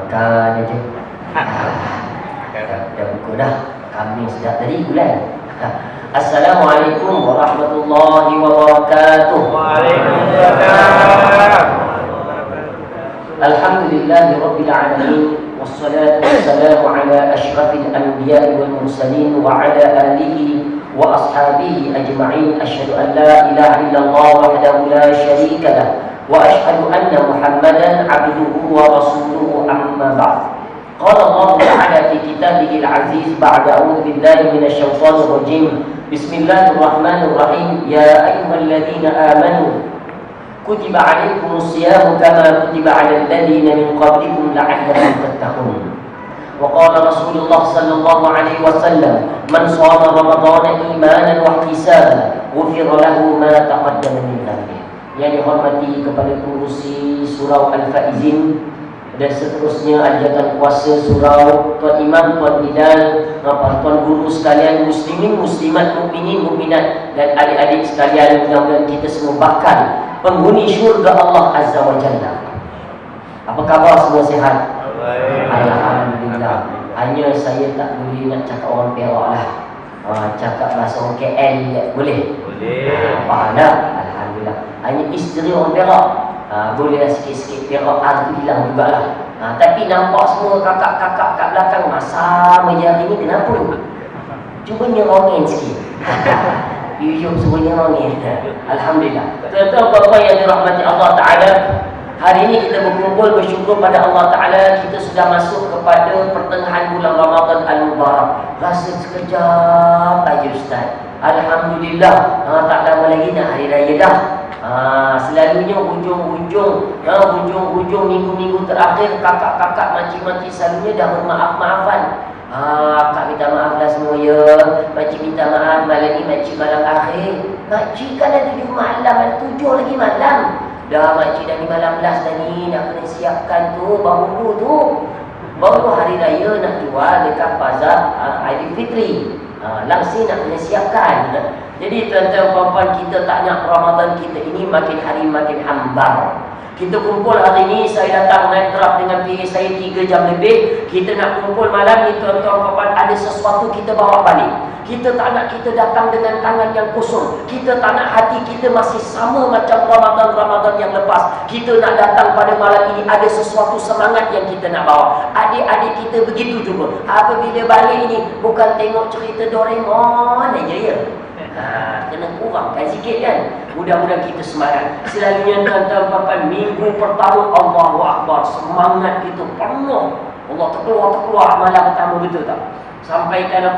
Makan aja. Dah buka dah. Kami sedap tadi bulan. Assalamualaikum warahmatullahi wabarakatuh. Waalaikumsalam. Alhamdulillahi rabbil alamin. Wassalatu wassalamu ala asyrafil anbiya'i wal mursalin wa ala alihi wa ashabihi ajma'in. Asyhadu an la ilaha illallah wahdahu la syarika lah wa asyhadu anna Muhammadan abduhu wa rasuluhu amma ba'd. Qala Allah Ta'ala fi kitabihil aziz ba'da a'udzu billahi minasyaitonir rajim. Bismillahirrahmanirrahim. Ya ayyuhalladzina amanu kutiba 'alaikumus siyam kama kutiba 'alal ladzina min qablikum la'allakum tattaqun. Wa qala Rasulullah sallallahu alaihi wasallam, man shama ramadhana imanan wa ihtisaban ghufira lahu ma taqaddama min dhanbihi. Yang dihormati kepada pengurusi surau Al-Faizin dan seterusnya ajakan kuasa surau, Tuan Imam, Tuan Bilal, tuan guru sekalian, muslimin, muslimat, mukminin, mukminat dan adik-adik sekalian, mudah-mudahan kita semua bakal penghuni syurga Allah Azza wa Jalla. Apa khabar, semua sihat? Alhamdulillah. Hanya saya tak boleh nak cakap orang Perak lah. Cakap bahasa orang KL boleh? Boleh. Faham tak? Alhamdulillah. Hanya isteri orang Perak, boleh sikit-sikit Perak tu hilang jugalah. Tapi nampak semua kakak-kakak kat belakang masa meja hari ni kenapa? Cuba nyerongin sikit. Yuyuk semua nyerongin. Alhamdulillah. Tuan-tuan puan-puan yang dirahmati Allah Ta'ala, hari ini kita berkumpul bersyukur pada Allah Ta'ala. Kita sudah masuk kepada pertengahan bulan Ramadan Al-Mubarak. Rasa sekejap aja Ustaz. Alhamdulillah. Tak lama lagi dah hari raya dah. Selalunya hujung-hujung minggu-minggu terakhir, kakak-kakak, makcik-makcik selalunya dah bermaaf-maafan. Kak minta maaf lah semua ya. Makcik minta maaf, malam ni makcik malam akhir. Makcik kan ada 7 malam, ada 7 lagi malam. Dah makcik dah ni malam belas dah ni, nak kena siapkan tu, baru tu. Baru hari raya nak jual dekat bazar Aidilfitri. Langsung nak kena siapkan. Jadi tuan-tuan puan-puan, kita tak nak Ramadan kita ini makin hari makin hambar. Kita kumpul hari ini, saya datang naik truk dengan PA saya 3 jam lebih. Kita nak kumpul malam ni tuan-tuan puan-puan, ada sesuatu kita bawa balik. Kita tak nak kita datang dengan tangan yang kosong. Kita tak nak hati kita masih sama macam Ramadan yang lepas. Kita nak datang pada malam ini ada sesuatu semangat yang kita nak bawa. Adik-adik kita begitu juga. Apabila balik ini bukan tengok cerita Doraemon aja ya. Kena kurangkan sikit kan. Mudah-mudahan kita semangat. Selalunya tuan-tuan puan-puan, minggu pertama Allahu Akbar, semangat kita penuh. Allah terkeluar malam pertama, betul tak? Sampaikan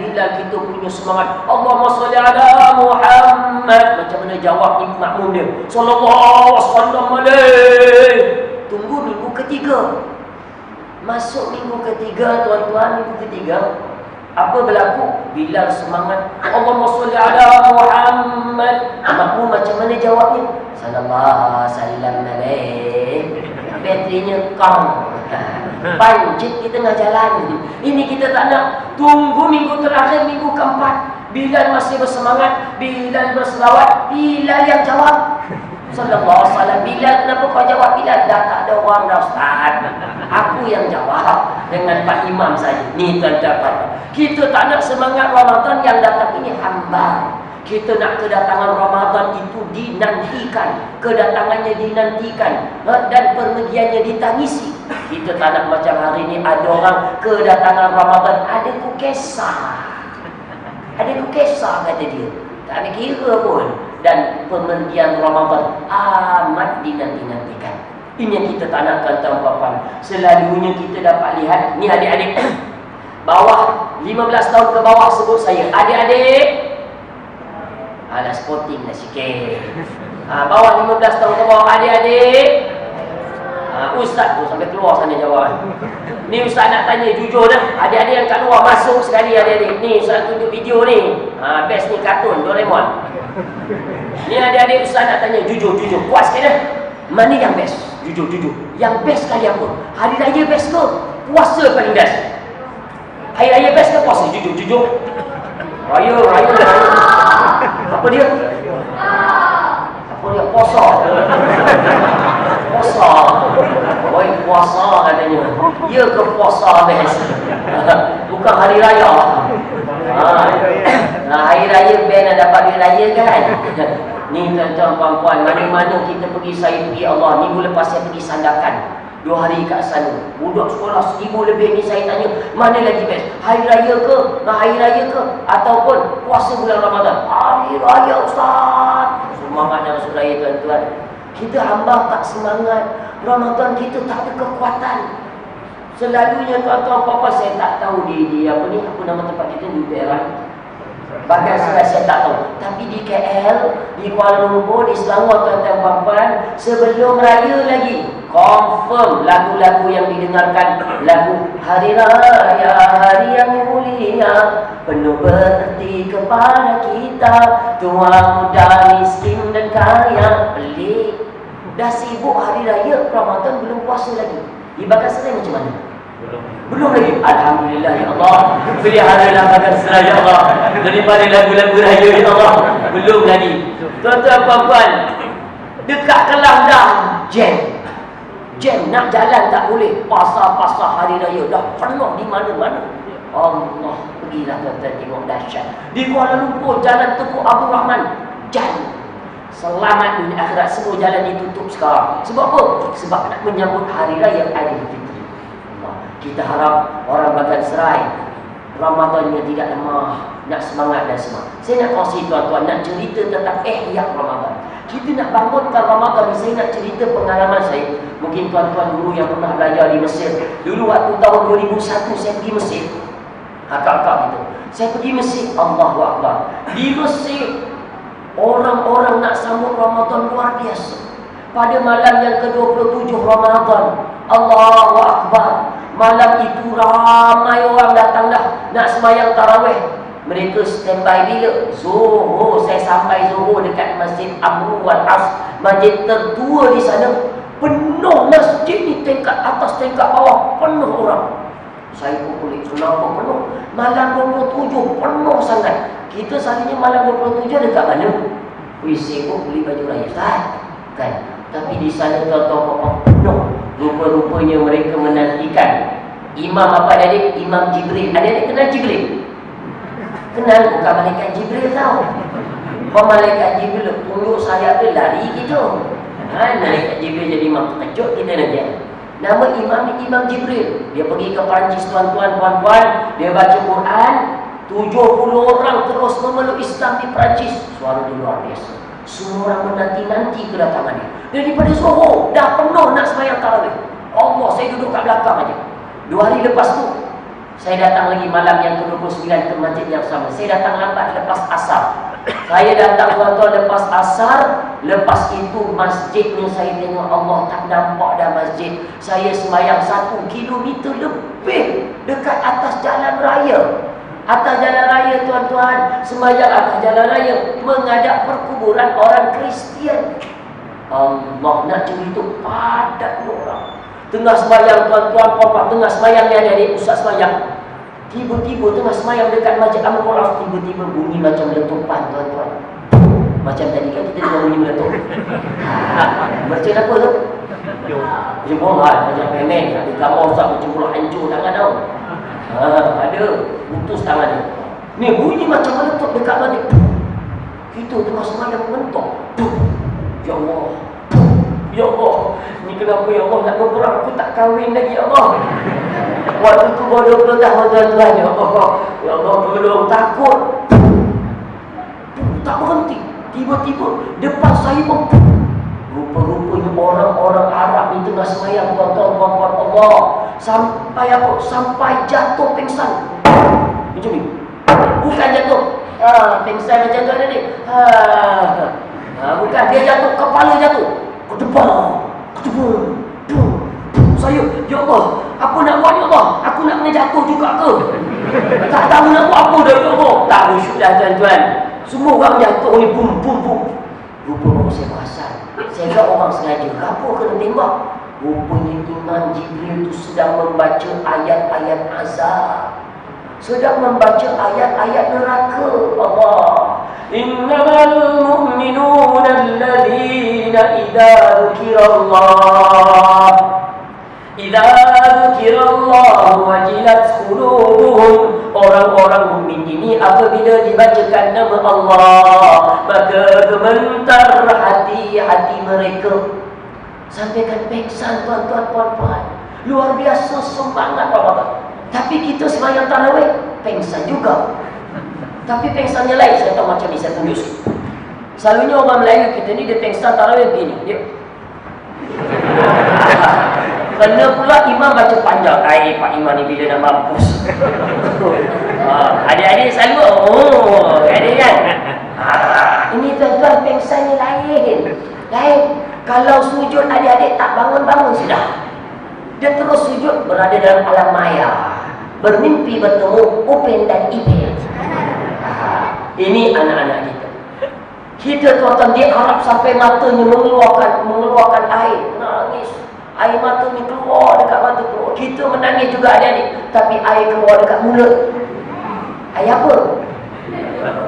bila kita punya semangat Allahumma salli ala Muhammad. Macam mana jawab makmum dia? Sallallahu alaihi. Tunggu minggu ketiga. Masuk minggu ketiga tuan-tuan, minggu ketiga apa berlaku? Bila semangat Allahumma salli ala Muhammad, makmum macam mana jawabnya? Sallallahu alaihi. Baterinya kau pancit di tengah jalan. Ini kita tak nak. Tunggu minggu terakhir, minggu keempat, Bilal masih bersemangat, Bilal berselawat, Bilal yang jawab. Sallallahu alaihi wasallam. Bilal, kenapa kau jawab Bilal? Dah tak ada orang dah Ustaz. Aku yang jawab dengan Pak Imam saja. Ni tuan-tuan, kita tak nak semangat Ramadan yang datang ini hambar. Kita nak kedatangan Ramadan itu dinantikan, kedatangannya dinantikan dan pergiannya ditangisi. Kita tak nak macam hari ini ada orang kedatangan Ramadan ada kukesah. Ada kukesah kata dia. Tak ada kira pun. Dan pergian Ramadan amat dinantikan. Ini yang kita tak nak kata puan-puan. Selalunya kita dapat lihat ni adik-adik bawah 15 tahun ke bawah sebut saya. Adik-adik alah sporting lah sikit. Bawah 15 tahun ke bawah adik-adik. Ustaz pun sampai keluar sana jawab. Ni Ustaz nak tanya jujur dah. Adik-adik yang kat luar masuk sekali adik-adik. Ni Ustaz tunjuk video ni. Best ni kartun Doraemon. Ni adik-adik Ustaz nak tanya jujur. Puas sikit dah. Mana yang best? Jujur. Yang best kali apa? Hari raya best ke? Puasa paling best? Hari raya best ke puasa? Jujur. Raya. Apa dia? Poso. Oi, puasa katanya. Ya ke puasa habis. Bukan hari raya. Hari raya ben nak dapat duit raya kan. Ni tuan-tuan puan-puan, mana-mana kita pergi, saya pergi Allah. Minggu lepas saya pergi Sandakan 2 hari kat sana. Budak sekolah 1000 lebih ni saya tanya, mana lagi best? Hari raya ke? Hari raya ke? Ataupun puasa bulan Ramadan? Hari raya Ustaz. Semangat dalam raya tuan-tuan. Kita hamba tak semangat. Ramadan kita tak ada kekuatan. Selalunya tuan-tuan apa-apa saya tak tahu di apa ni, apa nama tempat kita di Perak. Bahkan saya tak tahu. Tapi di KL, di Kuala Lumpur, di Selangor tuan-tuan puan-puan, sebelum raya lagi confirm lagu-lagu yang didengarkan, lagu Hari Raya, hari yang mulia, penuh berarti kepada kita, tua muda miskin dan kaya. Pelik. Dah sibuk hari raya Ramadan, belum puasa lagi. Ibadah serai macam mana? Belum lagi. Alhamdulillah ya Allah, peliharalah badan serai ya Allah daripada lagu-lagu raya ya Allah. Belum lagi. Tuan-tuan puan-puan, dekat Kelang dah jam nak jalan tak boleh. Pasar-pasar hari raya dah penuh di mana-mana. Allah, pergilah tuan-tuan tengok dahsyat. Di Kuala Lumpur, Jalan Tengku Abdul Rahman, selamat dunia akhirat, semua jalan ditutup sekarang. Sebab apa? Sebab nak menyambut hari raya Aidilfitri. Kita harap orang Bagan Serai Ramadannya tidak lemah, nak semangat dan semangat. Saya nak kongsi tuan-tuan, nak cerita tentang ihya Ramadan. Kita nak bangunkan Ramadan ni. Saya nak cerita pengalaman saya. Mungkin tuan-tuan guru yang pernah belajar di Mesir. Dulu waktu tahun 2001 saya pergi Mesir. Kakak-kakak itu, saya pergi Mesir. Allahu Akbar. Di Mesir orang-orang nak sambut Ramadan luar biasa. Pada malam yang ke-27 Ramadan, Allahu Akbar, malam itu ramai orang datang dah nak sembahyang tarawih. Mereka standby bila? Zuhur. Saya sampai Zuhur dekat Masjid Abu Wal-As, masjid tertua di sana. Penuh masjid ni, tingkat atas tingkat bawah penuh orang. Saya pun kulit, kenapa penuh? Malam 27 penuh sangat. Kita selalunya malam 27 dekat mana? WC pun beli baju raya kan? Tapi di sana tuan-tuan penuh. Rupa-rupanya mereka menantikan Imam apa adik? Imam Jibril. Adik-adik kenal Jibril? Kenal, bukan malaikat Jibril tau. Kalau malaikat Jibril tunjuk sayap dia lari gitu. Malaikat Jibril jadi imam, terkejut kita nanti. Nama imam ni Imam Jibril. Dia pergi ke Perancis tuan-tuan, puan-puan. Dia baca Quran. 70 orang terus memeluk Islam di Perancis. Suara dia luar biasa. Semua orang menanti-nanti kedatangan dia. Daripada Zuhur dah penuh nak sembahyang tarawih. Allah, saya duduk kat belakang aja. 2 hari lepas tu saya datang lagi malam yang ke-29 ke masjid yang sama. Saya datang lambat lepas asar. Saya datang tuan-tuan lepas asar. Lepas itu masjidnya saya tengok, Allah tak nampak dah masjid. Saya sembahyang 1 kilometer lebih dekat atas jalan raya. Atas jalan raya tuan-tuan, sembahyang atas jalan raya, menghadap perkuburan orang Kristian. Allah, nak cerita padat orang. Tengah sembahyang tuan-tuan, puan-puan, tengah sembahyang ni adik-adik, ustaz sembahyang. Tiba-tiba tengah sembahyang dekat Masjid Abu Wal-As, tiba-tiba bunyi macam letupan tuan-tuan. Macam tadi kan kita dengar bunyi meletup. Macam apa tu? Jempol macam pemen. Ada gambar ustaz macam pula hancur tangan tau. Ada putus tangan dia. Ni bunyi macam meletup dekat masjid. Kita tengah sembahyang mentok. Ya Allah, ya Allah, ni kenapa ya Allah nak berperang? Aku tak kahwin lagi ya Allah. Waktu tu baru 20 tahun tuan-tuan. Ya Allah, ya Allah, tolong, takut. Tak berhenti. Tiba-tiba depan saya pun rupa-rupanya orang-orang Arab ni tengah sembahyang tuan-tuan, puan-puan. Allah, sampai apa? Sampai jatuh pingsan. Macam ni. Bukan jatuh pingsan macam tu ada ni. Bukan, dia jatuh, kepala jatuh. Kedebang. Saya, ya Allah, apa nak buat ya Allah? Aku nak kena jatuh juga ke? Tak tahu nak buat apa dah ya Allah. Tak khusyuk dah tuan-tuan. Semua orang jatuh ni, bum. Rupa-rupa saya perasan. Saya kira orang sengaja. Kenapa kena tembak? Rupanya Imam Jibril tu sedang membaca ayat-ayat azab. Sedang membaca ayat-ayat neraka. Allah. Innamal mu'minuna alladhina idza dzukirallah Idza dzukirallahu wajilat qulubuhum. Orang-orang mukmin ini apabila dibacakan nama Allah, maka gemetar hati-hati mereka. Sampaikan pengsan tuan-tuan puan-puan. Luar biasa semangat Ramadan. Tapi kita sembahyang tarawih pengsan juga. Tapi pengsannya lain, saya tahu macam ni, saya tunjuk. Selalunya orang Melayu kita ni dia pengsan tarawih begini. Dia kena pula imam baca panjang. Pak imam ni bila nak mampus. Adik-adik selalu adik kan. Ini tuan-tuan pengsannya lain. Kalau sujud adik-adik tak bangun-bangun sudah. Dia terus sujud berada dalam alam maya, bermimpi bertemu Upin dan Ipin. Ini anak-anak kita. Kita tuan-tuan dia harap sampai matanya mengeluarkan air, nangis. Air matanya keluar dekat mata keluar. Kita menangis juga adik-adik, tapi air keluar dekat mulut. Air apa?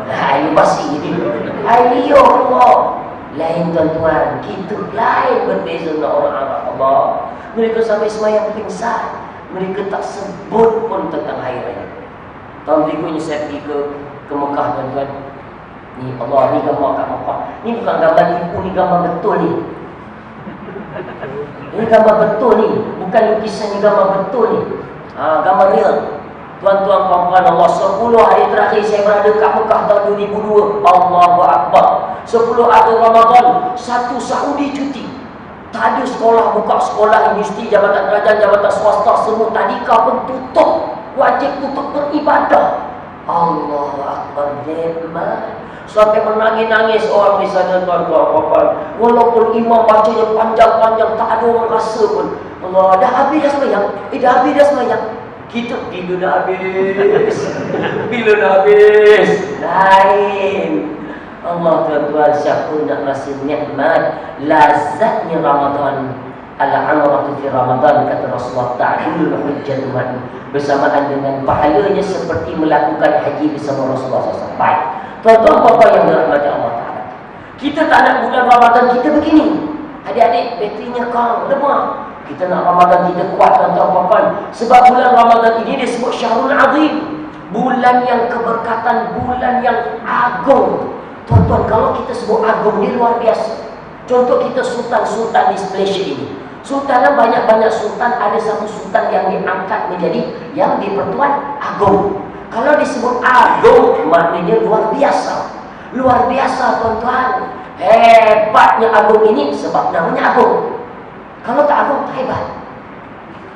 Air basi ni. Air liur keluar. Lain tuan-tuan, kita lain berbeza dengan orang Arab. Allah, mereka sampai semayang pingsan, mereka tak sebut pun tentang hari raya. Tahun berikutnya saya pergi ke Mekah tuan-tuan. Ni Allah, ni gambar kat Mekah. Ni bukan gambar tipu, ni gambar betul ni. Ini gambar betul ni, bukan lukisan, ni gambar betul ni. Gambar real. Tuan-tuan puan-puan Allah, 10 hari terakhir saya berada kat Mekah tahun 2002. Allahu Akbar. 10 akhir Ramadan, satu Saudi cuti. Tak ada sekolah, buka sekolah, industri, jabatan kerajaan, jabatan swasta, semua tadika pun tutup. Wajib tutup beribadah. Allahu Akbar. Nikmat. Sampai menangis-nangis orang di sana tuan-tuan puan-puan. Walaupun imam bacanya panjang-panjang, tak ada orang rasa pun. Allah, dah habis dah sembahyang. Dah habis dah sembahyang. Kita bila dah habis. Bila dah habis. Lain. Allah tuan-tuan, siapa nak rasa nikmat lazatnya Ramadan, al-amratu fi Ramadan, kata Rasulullah, ta'dilul hujjatu man, bersamaan dengan pahalanya seperti melakukan haji bersama Rasulullah SAW. Baik tuan-tuan puan-puan yang dirahmati Allah Ta'ala, kita tak nak bulan Ramadan kita begini. Adik-adik, baterinya kau lemah. Kita nak Ramadan kita kuat tuan-tuan puan-puan. Sebab bulan Ramadan ini disebut syahrul azim, bulan yang keberkatan, bulan yang agung. Tuan-tuan, kalau kita sebut agung, dia luar biasa. Contoh kita sultan-sultan di Malaysia ini. Sultan banyak-banyak sultan, ada satu sultan yang diangkat menjadi yang di-Pertuan Agong. Kalau disebut agung, maknanya luar biasa. Luar biasa tuan-tuan. Hebatnya agung ini sebab namanya agung. Kalau tak agung, tak hebat.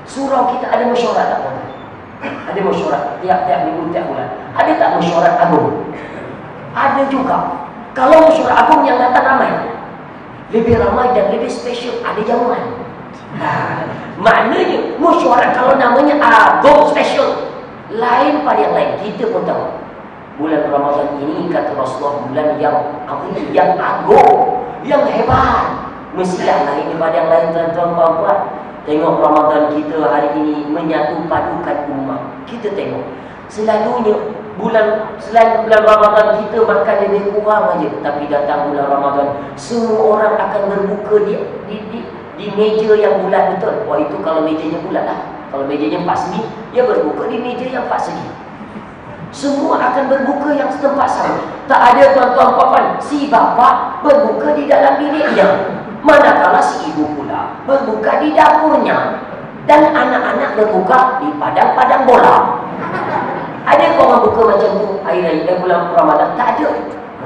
Surau kita ada mesyuarat tak tuan-tuan? Ada mesyuarat tiap-tiap minggu, tiap bulan. Ada tak mesyuarat agung? Ada juga. Kalau mesyuarat agung yang datang ramai, lebih ramai dan lebih spesial, ada jamuan. Maknanya mesyuarat kalau namanya agung spesial, lain pada yang lain. Kita pun tahu bulan Ramadan ini kata Rasulullah bulan yang azim, yang agung, yang hebat. Mestilah lain daripada yang lain tuan-tuan puan-puan. Tengok Ramadan kita hari ini menyatu padukan umat. Kita tengok selalunya selain bulan Ramadan kita makan lebih kurang aja, tapi datang bulan Ramadan semua orang akan berbuka di meja yang bulat betul. Wah, itu kalau mejanya bulat lah. Kalau mejanya 4 segi, dia berbuka di meja yang 4 segi. Semua akan berbuka yang setempat sama. Tak ada tuan-tuan puan-puan si bapa berbuka di dalam biliknya, manakala si ibu pula berbuka di dapurnya, dan anak-anak berbuka di padang-padang bola. Ada orang buka macam tu hari raya bulan Ramadan? Tak ada.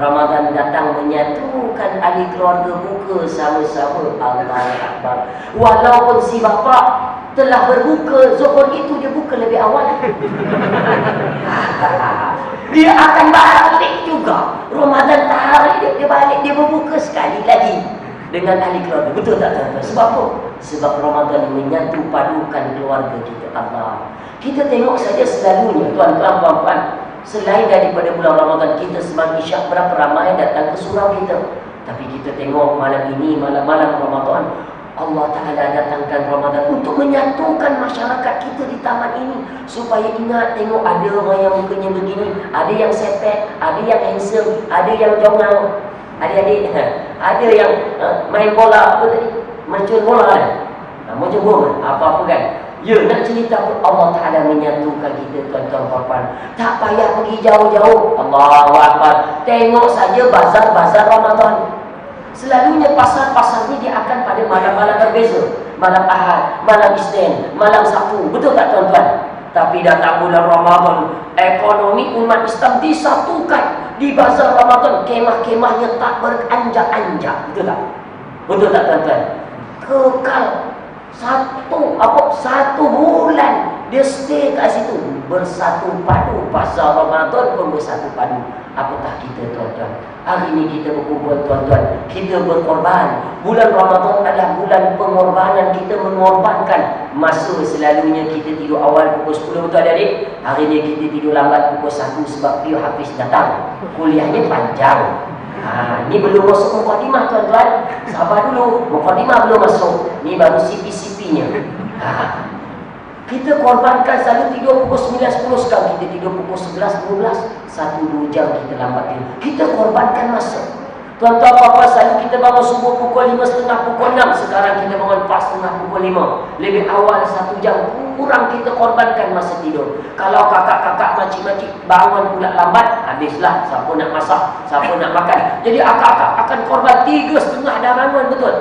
Ramadan datang menyatukan ahli keluarga buka sama-sama. Allahu Akbar. Walaupun si bapa telah berbuka zuhur itu, dia buka lebih awal. Dia akan balik juga. Ramadan tarik dia balik, dia berbuka sekali lagi dengan ahli keluarga. Betul tak tuan-tuan? Sebab apa? Sebab Ramadan menyatu padukan keluarga kita. Allah. Kita tengok saja selalunya tuan-tuan puan-puan, selain daripada bulan Ramadan kita sembang Isyak, berapa ramai datang ke surau kita. Tapi kita tengok malam ini, malam-malam Ramadan, Allah Ta'ala datangkan Ramadan untuk menyatukan masyarakat kita di taman ini. Supaya ingat, tengok ada orang yang mukanya begini, ada yang sepet, ada yang handsome, ada yang jongang, adik-adik, ada yang main bola, apa tadi? Mencun bola kan? Mau jemput apa-apa kan. Ya, nak cerita pun Allah Ta'ala menyatukan kita tuan-tuan puan-puan. Tak payah pergi jauh-jauh. Allahu Akbar. Tengok saja bazar-bazar Ramadan. Selalunya pasar-pasar ni dia akan pada malam-malam berbeza. Malam Ahad, malam Isnin, malam Sabtu. Betul tak tuan-tuan? Tapi datang bulan Ramadan, ekonomi umat Islam disatukan. Di bazar Ramadan, kemah-kemahnya tak beranjak-anjak. Betul tak? Betul tak tuan-tuan? Kekal. Satu bulan dia stay kat situ, bersatu padu. Pasal Ramadan pun bersatu padu. Apatah kita tuan-tuan? Hari ini kita berkumpul tuan-tuan, kita berkorban. Bulan Ramadan adalah bulan pengorbanan. Kita mengorbankan masa. Selalunya kita tidur awal pukul 10, betul adik? Hari ini kita tidur lambat pukul 1 sebab Pio Hafiz datang. Kuliahnya panjang. Ni belum masuk mukadimah tuan-tuan. Sabar dulu, mukadimah belum masuk. Ni baru CP-CP-nya. Kita korbankan selalu tidur pukul 9, 10. Sekarang kita tidur pukul 11, 12. 1-2 jam kita lambat tidur. Kita korbankan masa. Tuan-tuan apa-apa, selalu kita bangun subuh pukul 5.30, pukul 6. Sekarang kita bangun 4.30, pukul 5. Lebih awal 1 jam. Kurang kita korbankan masa tidur. Kalau kakak-kakak makcik-makcik bangun pula lambat, habislah. Siapa nak masak, siapa nak makan. Jadi akak-akak akan korban 3.30 dah bangun, betul?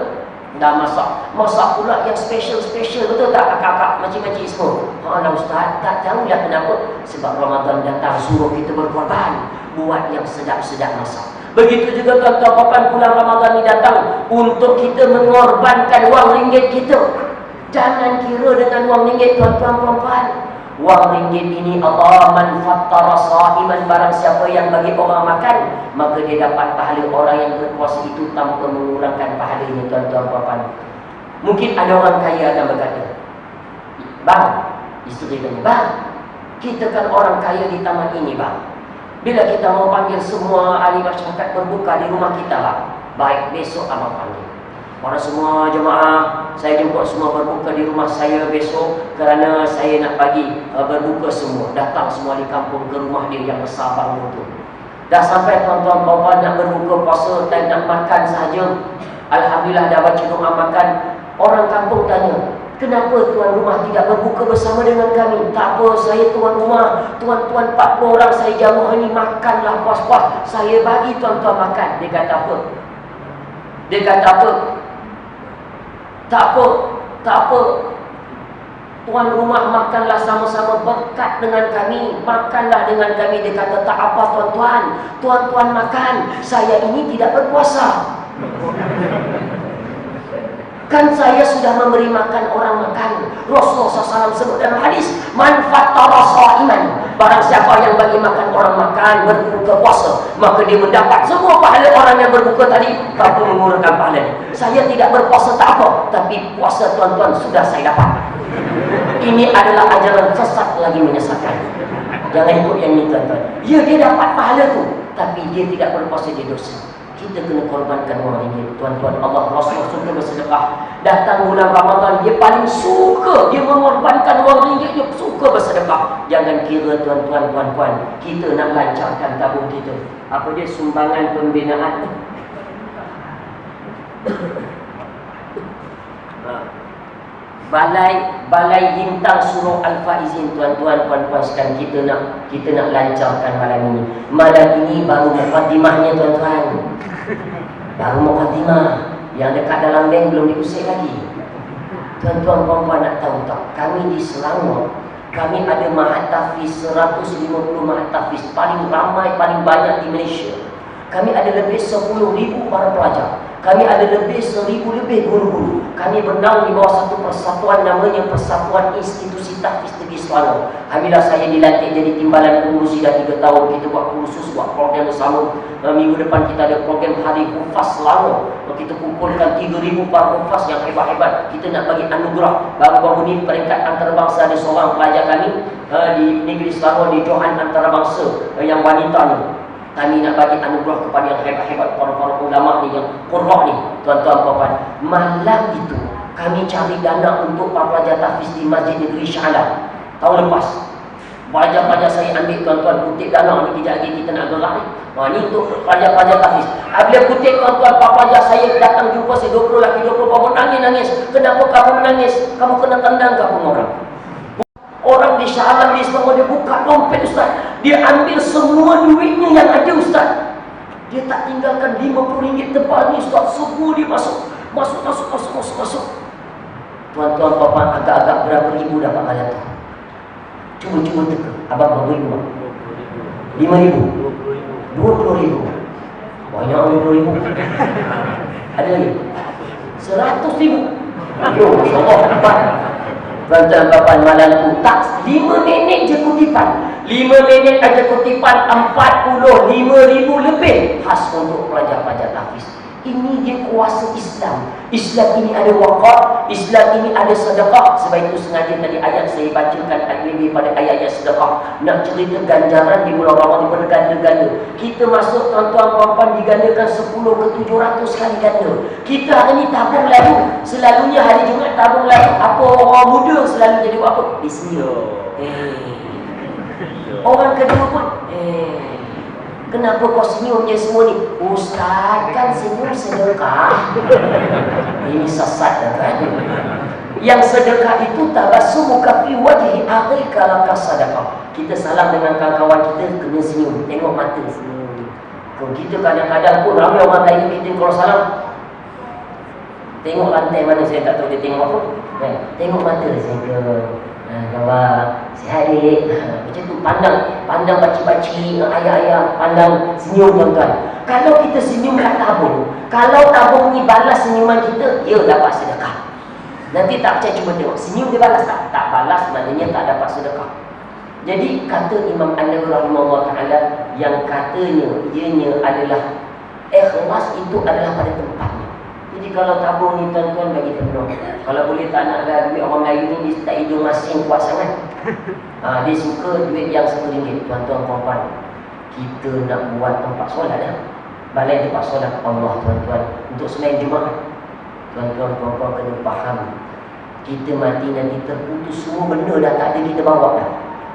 Dah masak pula yang special-special, betul tak akak-akak makcik-makcik semua? Allah Ustaz, tak tahulah kenapa. Sebab Ramadan datang suruh kita berkorban, buat yang sedap-sedap masak. Begitu juga tuan-tuan bulan Ramadan ni datang untuk kita mengorbankan wang ringgit kita. Jangan kira dengan wang ringgit tuan-tuan puan-puan. Wang ringgit ini Allah man fattara sa'iman, barang siapa yang bagi orang makan, maka dia dapat pahala orang yang berpuasa itu tanpa mengurangkan pahalanya tuan-tuan puan-puan. Mungkin ada orang kaya akan berkata, bang, isteri tanya, bang, kita kan orang kaya di taman ini bang. Bila kita mau panggil semua ahli masyarakat berbuka di rumah kita bang, baik besok abang panggil. Orang semua jemaah, saya jemput semua berbuka di rumah saya besok kerana saya nak bagi berbuka semua. Datang semua di kampung ke rumah dia yang besar bangun tu. Dah sampai tuan-tuan puan-puan nak berbuka puasa, time nak makan sahaja. Alhamdulillah dah baca doa makan. Orang kampung tanya, kenapa tuan rumah tidak berbuka bersama dengan kami? Tak apa, saya tuan rumah. Tuan-tuan 40 orang saya jamu hari ni, makanlah puas-puas. Saya bagi tuan-tuan makan. Dia kata apa? Dia kata apa? Tak apa. Tuan rumah makanlah sama-sama, berkat dengan kami. Makanlah dengan kami. Dia kata tak apa tuan-tuan. Tuan-tuan makan. Saya ini tidak berpuasa. Kan saya sudah memberi makan orang makan. Rasulullah SAW sebut dalam hadis, man fattara sha'iman, barang siapa yang bagi makan orang makan berbuka puasa, maka dia mendapat semua pahala orang yang berbuka tadi tanpa mengurangkan pahala. Saya tidak berpuasa tak apa, tapi puasa tuan-tuan sudah saya dapat. Ini adalah ajaran sesat lagi menyesatkan. Jangan ikut yang ini tuan-tuan. Ya, dia dapat pahala tu, tapi dia tidak berpuasa, dia dosa. Kita kena korbankan wang ringgit tuan-tuan. Allah Rasul suka bersedekah. Datang bulan Ramadan, dia paling suka, dia mengorbankan wang ringgit, dia suka bersedekah. Jangan kira tuan-tuan puan-puan, kita nak lancarkan tabung kita. Apa dia? Sumbangan pembinaan. Balai Bintang Surau Al-Faizin, tuan-tuan puan-puan sekalian, kita nak lancarkan malam ini. Malam ini baru mukadimahnya tuan-tuan. Baru mukadimah. Yang dekat dalam bank belum diusik lagi. Tuan-tuan puan-puan nak tahu tak? Kami di Selangor, kami ada mahat tahfiz 150 mahat tahfiz, paling ramai, paling banyak di Malaysia. Kami ada lebih 10,000 para pelajar. Kami ada lebih 1,000 lebih guru-guru. Kami bernaung di bawah satu persatuan namanya Persatuan Institusi Tahfiz Negeri Selangor. Alhamdulillah saya dilantik jadi timbalan pengurusi dah 3 tahun. Kita buat kursus, buat program bersama. Minggu depan kita ada program Hari Hufaz Selangor. Kita kumpulkan 3,000 para hufaz yang hebat-hebat. Kita nak bagi anugerah. Baru-baru ni peringkat antarabangsa ada seorang pelajar kami di Negeri Selangor, di Johan Antarabangsa yang wanita ni. Kami nak bagi anugerah kepada yang hebat-hebat, para ulama ni, yang qurra ni, tuan-tuan puan-puan. Malam itu kami cari dana untuk para pelajar tahfiz di Masjid Negeri Shah Alam tahun lepas. Pelajar-pelajar saya ambil tuan-tuan kutip dalam ni, kejap lagi kita nak gerak ni. Ni untuk pelajar-pelajar tahfiz. Bila kutip tuan-tuan, pelajar saya datang jumpa saya 20 lelaki 20 perempuan nangis-nangis. Kenapa kamu menangis? Kamu kena tendang ke apa orang? Orang di Shah Alam ni semua dia buka dompet ustaz. Dia ambil semua duitnya yang ada ustaz. Dia tak tinggalkan RM50 tebal ni ustaz. Semua dia masuk. Tuan-tuan puan agak-agak berapa ribu dapat malam tu? Cuba teka. Abang berapa ribu? 5,000? 20,000? Banyak 20,000. Ada lagi? 100,000? Yo, insyaAllah. Tuan-tuan malam tu tak 5 minit je kutipan. 5 minit aja kutipan 45,000 lebih. Khas untuk pelajar-pelajar tahfiz. Ini dia kuasa Islam. Islam ini ada wakaf, Islam ini ada sedekah. Sebab itu sengaja tadi ayat saya bacakan lebih pada ayat-ayat sedekah. Nak cerita ganjaran di bulan Ramadan berganda-ganda. Kita masuk tuan-tuan puan-puan digandakan 10 ke 700 kali ganda. Kita hari ni tabung lalu. Selalunya hari Jumaat tabung lalu. Apa orang muda selalu jadi buat apa? Bismillah. Orang kedua pun kenapa kau senyum je semua ni? Ustaz kan senyum sedekah. Ini sesat kan? Yang sedekah itu tabassumuka fi wajhi akhika laka sadaqah. Kita salam dengan kawan-kawan kita kena senyum, tengok mata senyum. Kalau kita kadang-kadang pun ramai orang lain kita kalau salam tengok lantai mana saya tak tahu dia tengok apa. Tengok mata saya kawan sihat dek. Macam tu pandang baci-baci ayah-ayah, pandang senyum tuan-tuan. Kalau kita senyum kat tabung, kalau tabung ni balas senyuman kita, dia dapat sedekah. Nanti tak percaya cuba tengok senyum dia balas tak? Tak balas maknanya tak dapat sedekah. Jadi kata Imam An-Nawawi rahimahullah taala yang katanya ianya adalah ikhlas itu adalah pada tempatnya. Jadi kalau tabung ni tuan-tuan bagi penuh. Kalau boleh tak nak ada duit orang Melayu ni, dia tak hidung masing kuat sangat. Dia suka duit yang RM1. Tuan-tuan puan-puan, kita nak buat tempat solat dah. Balai tempat solat Allah tuan-tuan untuk sembahyang Jumaat. Tuan-tuan puan-puan kena faham, kita mati nanti terputus semua benda dah tak ada kita bawa dah.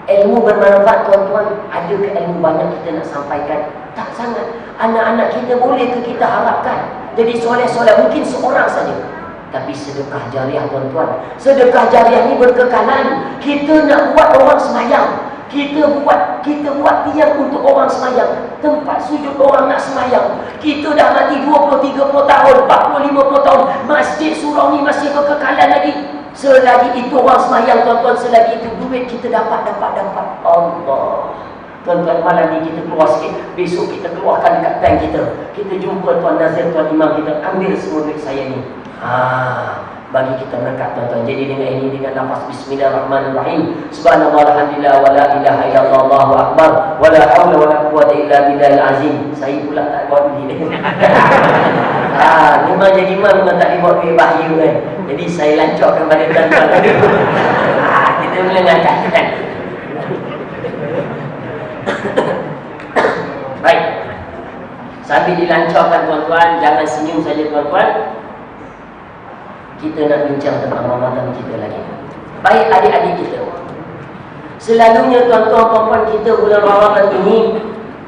Ilmu bermanfaat tuan-tuan, ada ke ilmu banyak kita nak sampaikan? Tak sangat. Anak-anak kita boleh ke kita harapkan jadi soleh-soleh mungkin seorang saja. Tapi sedekah jariah tuan-tuan, sedekah jariah ni berkekalan. Kita nak buat orang semayang, kita buat tiang untuk orang semayang, tempat sujud orang nak semayang. Kita dah mati 20-30 tahun, 40-50 tahun, masjid surau ni masih berkekalan lagi. Selagi itu orang semayang tuan-tuan, selagi itu duit kita dapat. Allah. Tuan-tuan malam ni kita keluar sikit, besok kita keluarkan dekat bank kita. Kita jumpa Tuan Nazir, Tuan Imam, kita ambil semua duit saya ni. Bagi kita berkat tuan-tuan. Jadi dengan ini, dengan nafas bismillahirrahmanirrahim, subhanallah alhamdulillah wa la ilaha illallah Allahu akbar wa la hawla wa la quwwata illa billahil azim. Saya pula tak buat duit ni. Memang jadi imam memang tak dibuat duit bahaya kan. Jadi saya lancokkan pada tuan-tuan. Kita melengahkan kan. Baik. Sambil dilancarkan tuan-tuan, jangan senyum saja tuan-tuan. Kita nak bincang tentang Ramadan kita lagi. Baik adik-adik kita, selalunya tuan-tuan puan-puan kita bulan Ramadan ini,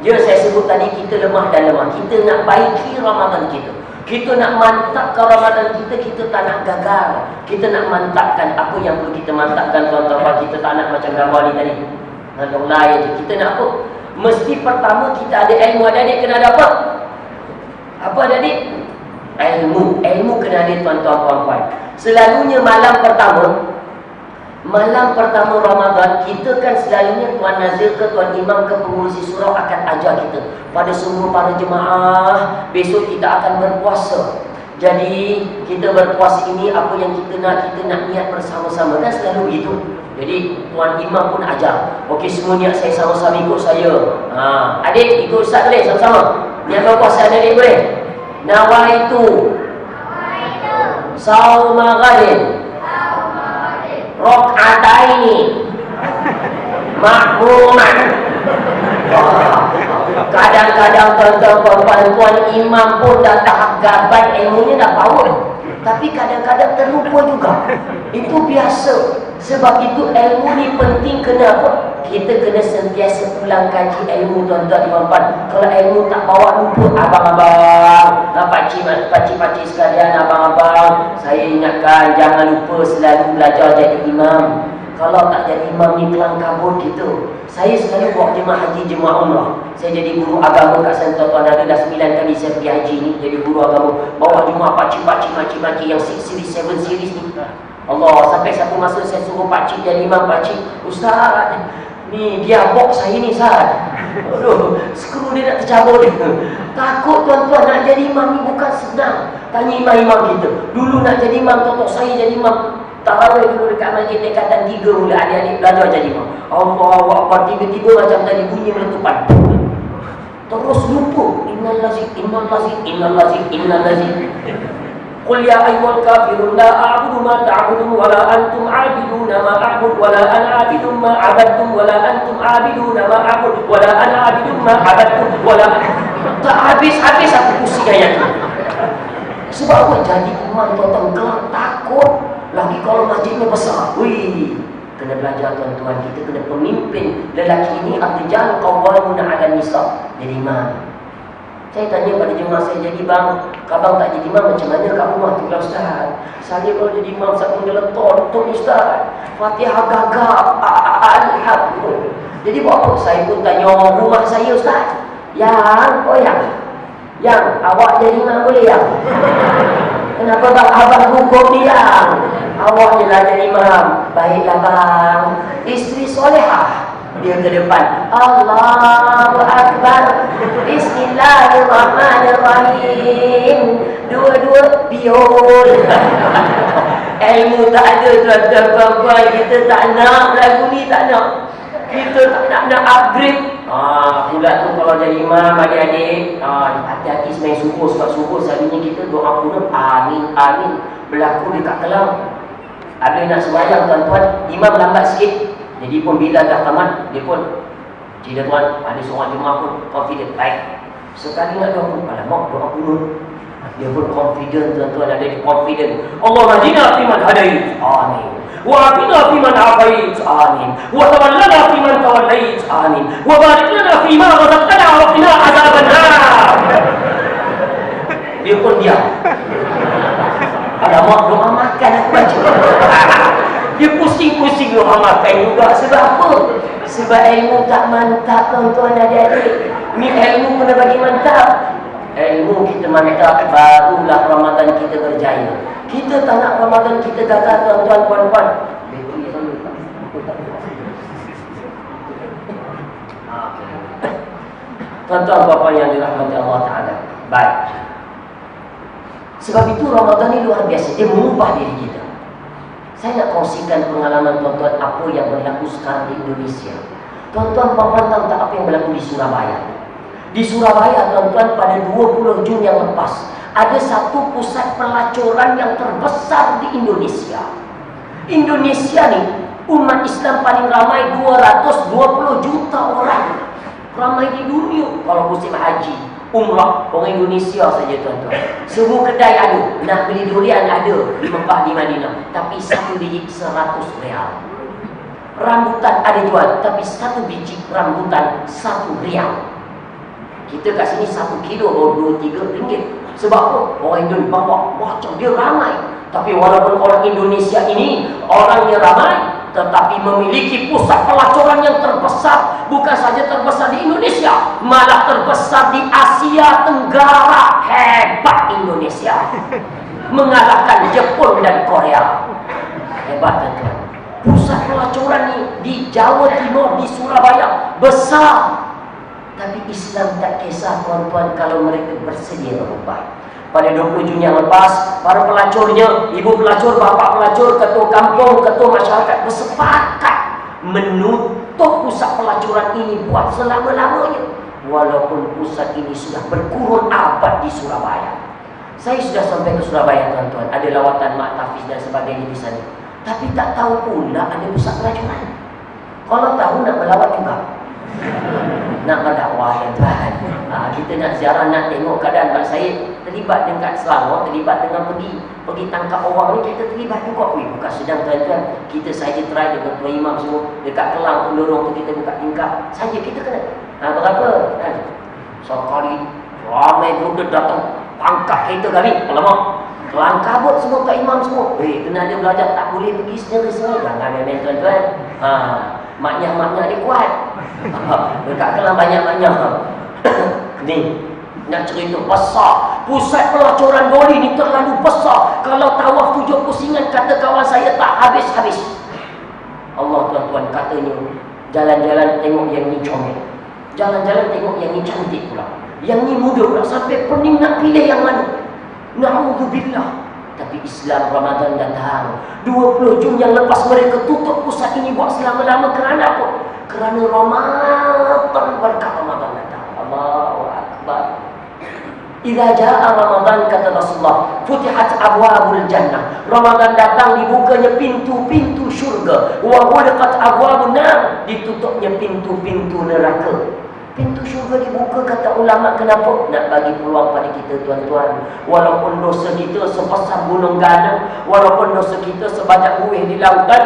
saya sebut tadi kita lemah dan lemah. Kita nak baiki Ramadan kita, kita nak mantapkan Ramadan kita, kita tak nak gagal. Kita nak mantapkan apa yang perlu kita mantapkan tuan-tuan. Kita tak nak macam gambar ni tadi Allah je. Kita nak apa? Mesti pertama kita ada ilmu. Adik-adik kena ada apa? Apa adik-adik? Ilmu kena ada tuan-tuan puan-puan. Selalunya malam pertama Ramadan, kita kan selalunya Tuan Nazir ke Tuan Imam ke pengurusi surau akan ajar kita pada semua para jemaah, besok kita akan berpuasa. Jadi kita berpuasa ini apa yang kita nak niat bersama-sama, kan selalu begitu. Jadi Tuan Imam pun ajar, okey semua niat saya sama-sama, ikut saya. Adik ikut Ustaz boleh sama-sama. Niat berpuasa adik boleh. Nawaitu sauma ghadin rakaataini makmuman. Kadang-kadang tuan-tuan Tuan Imam pun dah tahap gabat, ilmunya dah power, tapi kadang-kadang terlupa juga. Itu biasa. Sebab itu ilmu ni penting. Kenapa? kita kena sentiasa ulang kaji ilmu tuan-tuan dan puan-puan. Kalau ilmu tak bawa lupa, abang-abang, pakcik-pakcik sekalian, abang-abang, saya ingatkan jangan lupa selalu belajar jadi imam. Kalau tak jadi imam ni kelang kabut kita. Saya sekali buat jemaah haji, jemaah umrah. Saya jadi guru agama kat sana, tuan-tuan, ada dah 9 kali saya pergi haji ni jadi guru agama. Bawa jemaah pakcik-pakcik yang 6 series, 7 series ni. Allah, sampai satu masa saya suruh pakcik jadi imam. Pakcik, ustaz, ni dia box saya ni, Ustaz. Aduh, skru dia nak tercabut dia. Takut tuan-tuan, nak jadi imam ni bukan senang. Tanya imam-imam kita. Dulu nak jadi imam, totok saya jadi imam tarawih dulu dekat masjid dekatan 3 mula adik-adik belajar jadi imam. Allahu Akbar, tiba-tiba macam tadi bunyi meletupan. Terus lupa. Innal-lazim. Qul ya ayyuhal kafirun la a'budu ma ta'budun wa la antum 'abiduna ma a'budu wa la ana 'abidun ma 'abadtum wa la antum 'abiduna ma a'budu wa la ana 'abidun ma 'abadtum wa la. Tak habis-habis aku pusing ayat ni. Sebab apa? Jadi imam tuan-tuan gelap, takut. Lagi kalau masjidnya besar. Wih, kena belajar tuan-tuan, kita kena pemimpin. Lelaki ini ar-rijal qawwamuna 'alan nisa. Jadi imam. Saya tanya pada jemaah saya, jadi bang, abang tak jadi imam macam mana kat rumah tu lah Ustaz? Saya kalau jadi imam, saya pun geleton, betul Ustaz, Fatihah gagap, alhamdulillah. Jadi buat apa? Saya pun tanya orang rumah saya, Ustaz, yang awak jadi imam boleh yang? Kenapa bang abang hukum ni yang? Awak je lah jadi imam. Baiklah bang, isteri solehah. Dia ke depan, Allahu Akbar, Bismillahirrahmanirrahim. Dua-dua biol. Ilmu tak ada tuan-tuan, kita tak nak lagu ni, tak nak. Kita tak nak upgrade. Pula tu kalau jadi imam adik-adik, hati-hati semain subuh. Sebab subuh selalunya kita doa kunut, amin, amin, berlaku dekat Kelang. Ada nak sembahyang tuan-tuan, imam lambat sikit. Jadi pun bila dah tamat, dia pun cerita tuan, ada seorang jemaah pun confident, baik. Sekali nak doa pun, alamak doa kunut. Dia pun confident tuan-tuan, ada di confident. Allahumma hdina fiman hadait, amin. Wa afina fiman afait, amin. Wa tawallana fiman tawallait, amin. Wa barik lana fima razaqtana wa qina azabannar. Dia pun diam. Alamak doa makan aku baca. Dia pusing-pusing doa makan juga. Sebab apa? Sebab ilmu tak mantap tuan-tuan adik-adik. Ni ilmu kena bagi mantap. Ilmu kita mantap, barulah Ramadan kita berjaya. Kita tak nak Ramadan kita gagal tuan-tuan puan-puan. Tuan-tuan puan-puan yang dirahmati Allah Ta'ala. Baik. Sebab itu Ramadan ni luar biasa. Dia mengubah diri kita. Saya nak kongsikan pengalaman tuan-tuan apa yang berlaku sekarang di Indonesia. Tuan-tuan puan-puan tahu tak apa yang berlaku di Surabaya? Di Surabaya tuan-tuan pada 20 Jun yang lepas, ada satu pusat pelacuran yang terbesar di Indonesia. Indonesia ni umat Islam paling ramai 220 juta orang. Ramai di dunia. Kalau musim haji, umrah, orang Indonesia saja tuan-tuan. Semua kedai ada. Nak beli durian ada di Mekah, di Madinah. Tapi satu biji 100 rial. Rambutan ada jual, tapi satu biji rambutan 1 rial. Kita kat sini 1 kilo baru 2-3 ringgit. Sebab apa? Orang Indonesia bawa macam dia ramai. Tapi walaupun orang Indonesia ini orangnya ramai, tetapi memiliki pusat pelacuran yang terbesar. Bukan saja terbesar di Indonesia, malah terbesar di Asia Tenggara. Hebat Indonesia, mengalahkan Jepun dan Korea. Hebat tuan-tuan. Pusat pelacuran ni di Jawa Timur, di Surabaya, besar. Tapi Islam tak kisah tuan-tuan kalau mereka bersedia berubah. Pada 20 Jun yang lepas, para pelacurnya, ibu pelacur, bapa pelacur, ketua kampung, ketua masyarakat bersepakat menutup pusat pelacuran ini buat selama-lamanya. Walaupun pusat ini sudah berkurun abad di Surabaya. Saya sudah sampai ke Surabaya tuan-tuan, ada lawatan Mak Tafiz dan sebagainya di sana. Tapi tak tahu pula ada pusat pelacuran. Kalau tahu nak melawat juga. nak berdakwah tuan. Kita nak ziarah, nak tengok keadaan. Pak saya terlibat dengan Selangor, terlibat dengan pergi tangkap orang ni, kita terlibat juga. Bukan sedang tuan-tuan, kita saja try dengan tuan imam semua dekat Kelang tu, lorong tu kita buka tingkap saja, kita kena berapa kan? Sekali ramai grup dia datang tangkap kereta kami, alamak, Kelang kabut semua tuan imam semua. Kena ada belajar, tak boleh pergi sendiri-sendiri. Jangan main tuan-tuan. Maknya dia kuat. Dekat Kelang banyak-banyak. Ni nak cerita besar. Pusat pelacuran doli ni terlalu besar. Kalau tawaf 7 pusingan, kata kawan saya, tak habis-habis. Allah tuan-tuan katanya, jalan-jalan tengok yang ni comel, jalan-jalan tengok yang ni cantik pula, yang ni muda pula, sampai pening nak pilih yang mana. Na'udzubillah. Tapi Islam Ramadan datang 20 Jun yang lepas mereka tutup pusat ini buat selama-lama. Kerana apa? Kerana Ramadan, berkat Ramadan datang. Allahu Akbar. Idza jaa Ramadan, kata Rasulullah, futihat abwabul jannah. Ramadan datang, dibukanya pintu-pintu syurga. Wa ghulqat abwabun nar, ditutupnya pintu-pintu neraka. Pintu syurga dibuka, kata ulama. Kenapa? Nak bagi peluang pada kita tuan-tuan. Walaupun dosa kita sebesar gunung ganang, walaupun dosa kita sebanyak buih di lautan,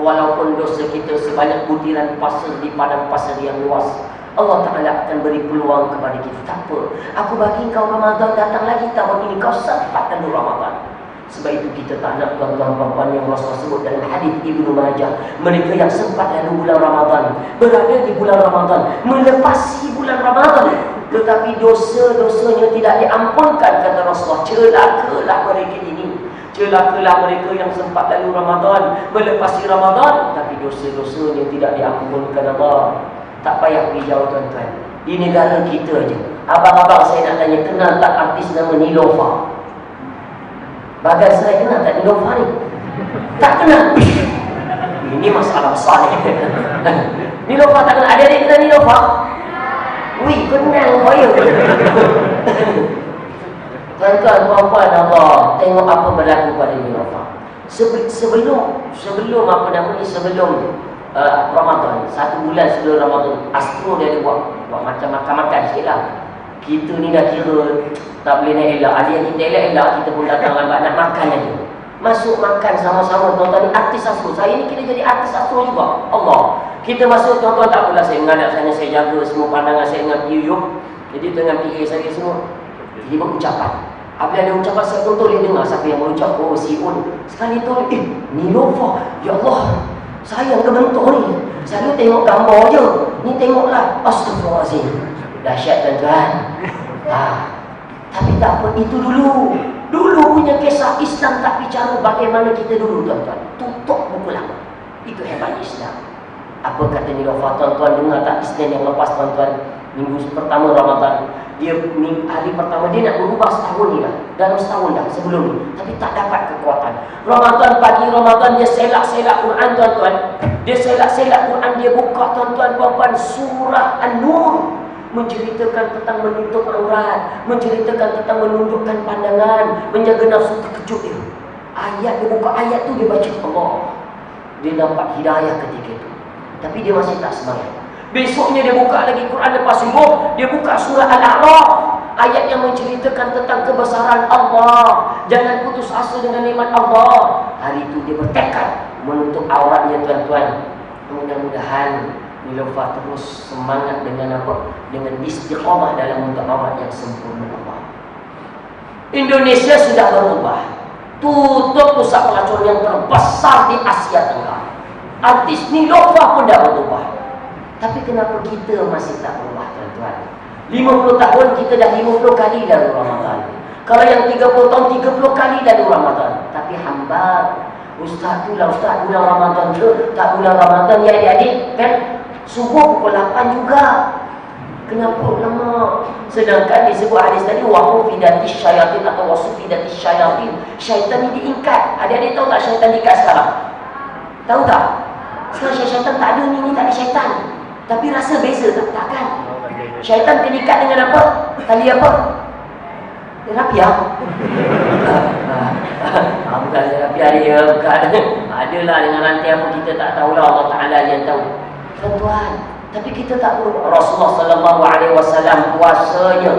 walaupun dosa kita sebanyak butiran pasir di padang pasir yang luas, Allah Ta'ala akan beri peluang kepada kita. Tak apa, aku bagi kau Ramadan datang lagi tahun ini, kau sempatkan dulu Ramadan. Sebab itu kita tak nak tuan-tuan puan-puan yang Rasulullah sebut dalam hadis Ibnu Majah, mereka yang sempat lalu bulan Ramadan, berada di bulan Ramadan, melepasi bulan Ramadan, tetapi dosa-dosanya tidak diampunkan, kata Rasulullah. Celakalah mereka ini, celakalah mereka yang sempat lalu Ramadan, melepasi Ramadan, tapi dosa-dosanya tidak diampunkan Allah. Tak payah pergi jauh tuan-tuan, di negara kita aja. Abang-abang saya nak tanya, kenal tak artis nama Nilofa? Bagai saya kenal tak Nilofa ni? Tak kenal. Ini masalah besar ni. Nilofa tak kenal. Adik-adik kenal Nilofa? Wih, kenal saya. Tuan-tuan, puan-puan, Allah, tengok apa berlaku pada Nilofa. Sebelum apa nama ni, sebelum Ramadan, 1 bulan sebelum Ramadan, Astro dia ada buat macam makan-makan sikit lah. Kita ni dah kira tak boleh nak elak. Ada yang kita elak-elak, kita pun datang lambat nak makan aja. Masuk makan sama-sama tuan-tuan ni, artis Astro. Saya ni kira jadi artis Astro juga. Allah. Kita masuk tuan-tuan, tak apalah, saya mengadap sana, saya jaga semua pandangan saya dengan PU. Jadi dengan PA saya semua, jadi berucapan. Apabila ada ucapan, saya pun boleh dengar siapa yang berucap. Oh, Siun. Sekali tu, Nilofa, ya Allah, sayang ke bentuk ni. Selalu tengok gambar je, ni tengoklah. Astagfirullahaladzim. Dahsyat tuan-tuan. Tapi tak apa, itu dulu punya kisah. Islam tak bicara bagaimana kita dulu tuan-tuan. Tutup buku lama. Itu hebat Islam. Apa kata Nilofa tuan-tuan? Dengar tak Isnin yang lepas tuan-tuan, minggu pertama Ramadan, dia hari pertama dia nak berubah setahun ni lah, dalam setahun dah sebelum ni, tapi tak dapat kekuatan. Ramadan, pagi Ramadan dia selak-selak Quran tuan-tuan. Dia selak-selak Quran, dia buka tuan-tuan puan-puan surah An-Nur, menceritakan tentang menutup aurat, menceritakan tentang menundukkan pandangan, menjaga nafsu. Terkejut dia. Ayat, dia buka ayat tu, dia baca Allah. Dia dapat hidayah ketika itu. Tapi dia masih tak semangat. Besoknya dia buka lagi Quran lepas subuh, dia buka surah Al-A'raf, ayat yang menceritakan tentang kebesaran Allah. Jangan putus asa dengan nikmat Allah. Hari itu dia bertekad menutup auratnya tuan-tuan. Mudah-mudahan Nilofa terus semangat dengan apa? Dengan istiqamah dalam menutup aurat yang sempurna Allah. Indonesia sudah berubah. Tutup pusat pelacuran yang terbesar di Asia Tenggara. Artis Nilofa pun dah berubah. Tapi kenapa kita masih tak berubah tuan-tuan? 50 tahun kita dah 50 kali lalu Ramadan. Kalau yang 30 tahun 30 kali lalu Ramadan. Tapi hamba, Ustaz tu lah Ustaz, bulan Ramadan ke? Tak bulan Ramadan ya adik-adik kan? Subuh pukul 8 juga. Kenapa lama? Sedangkan disebut hadis tadi, wahufidatis syayatin atau wasufidatis syayatin. Syaitan ni diikat. Adik-adik tahu tak syaitan diikat sekarang? Tahu tak? Sekarang syaitan tak ada ni tak ada syaitan. Tapi rasa beza tak? Takkan. Syaitan terikat dengan apa? Tali apa? Terapiah. Bukan terapiah dia, bukan. Adalah dengan rantai apa kita tak tahulah, Allah Ta'ala yang tahu. Tuan-tuan, Tapi kita tak perlu. Rasulullah sallallahu alaihi wasallam puasanya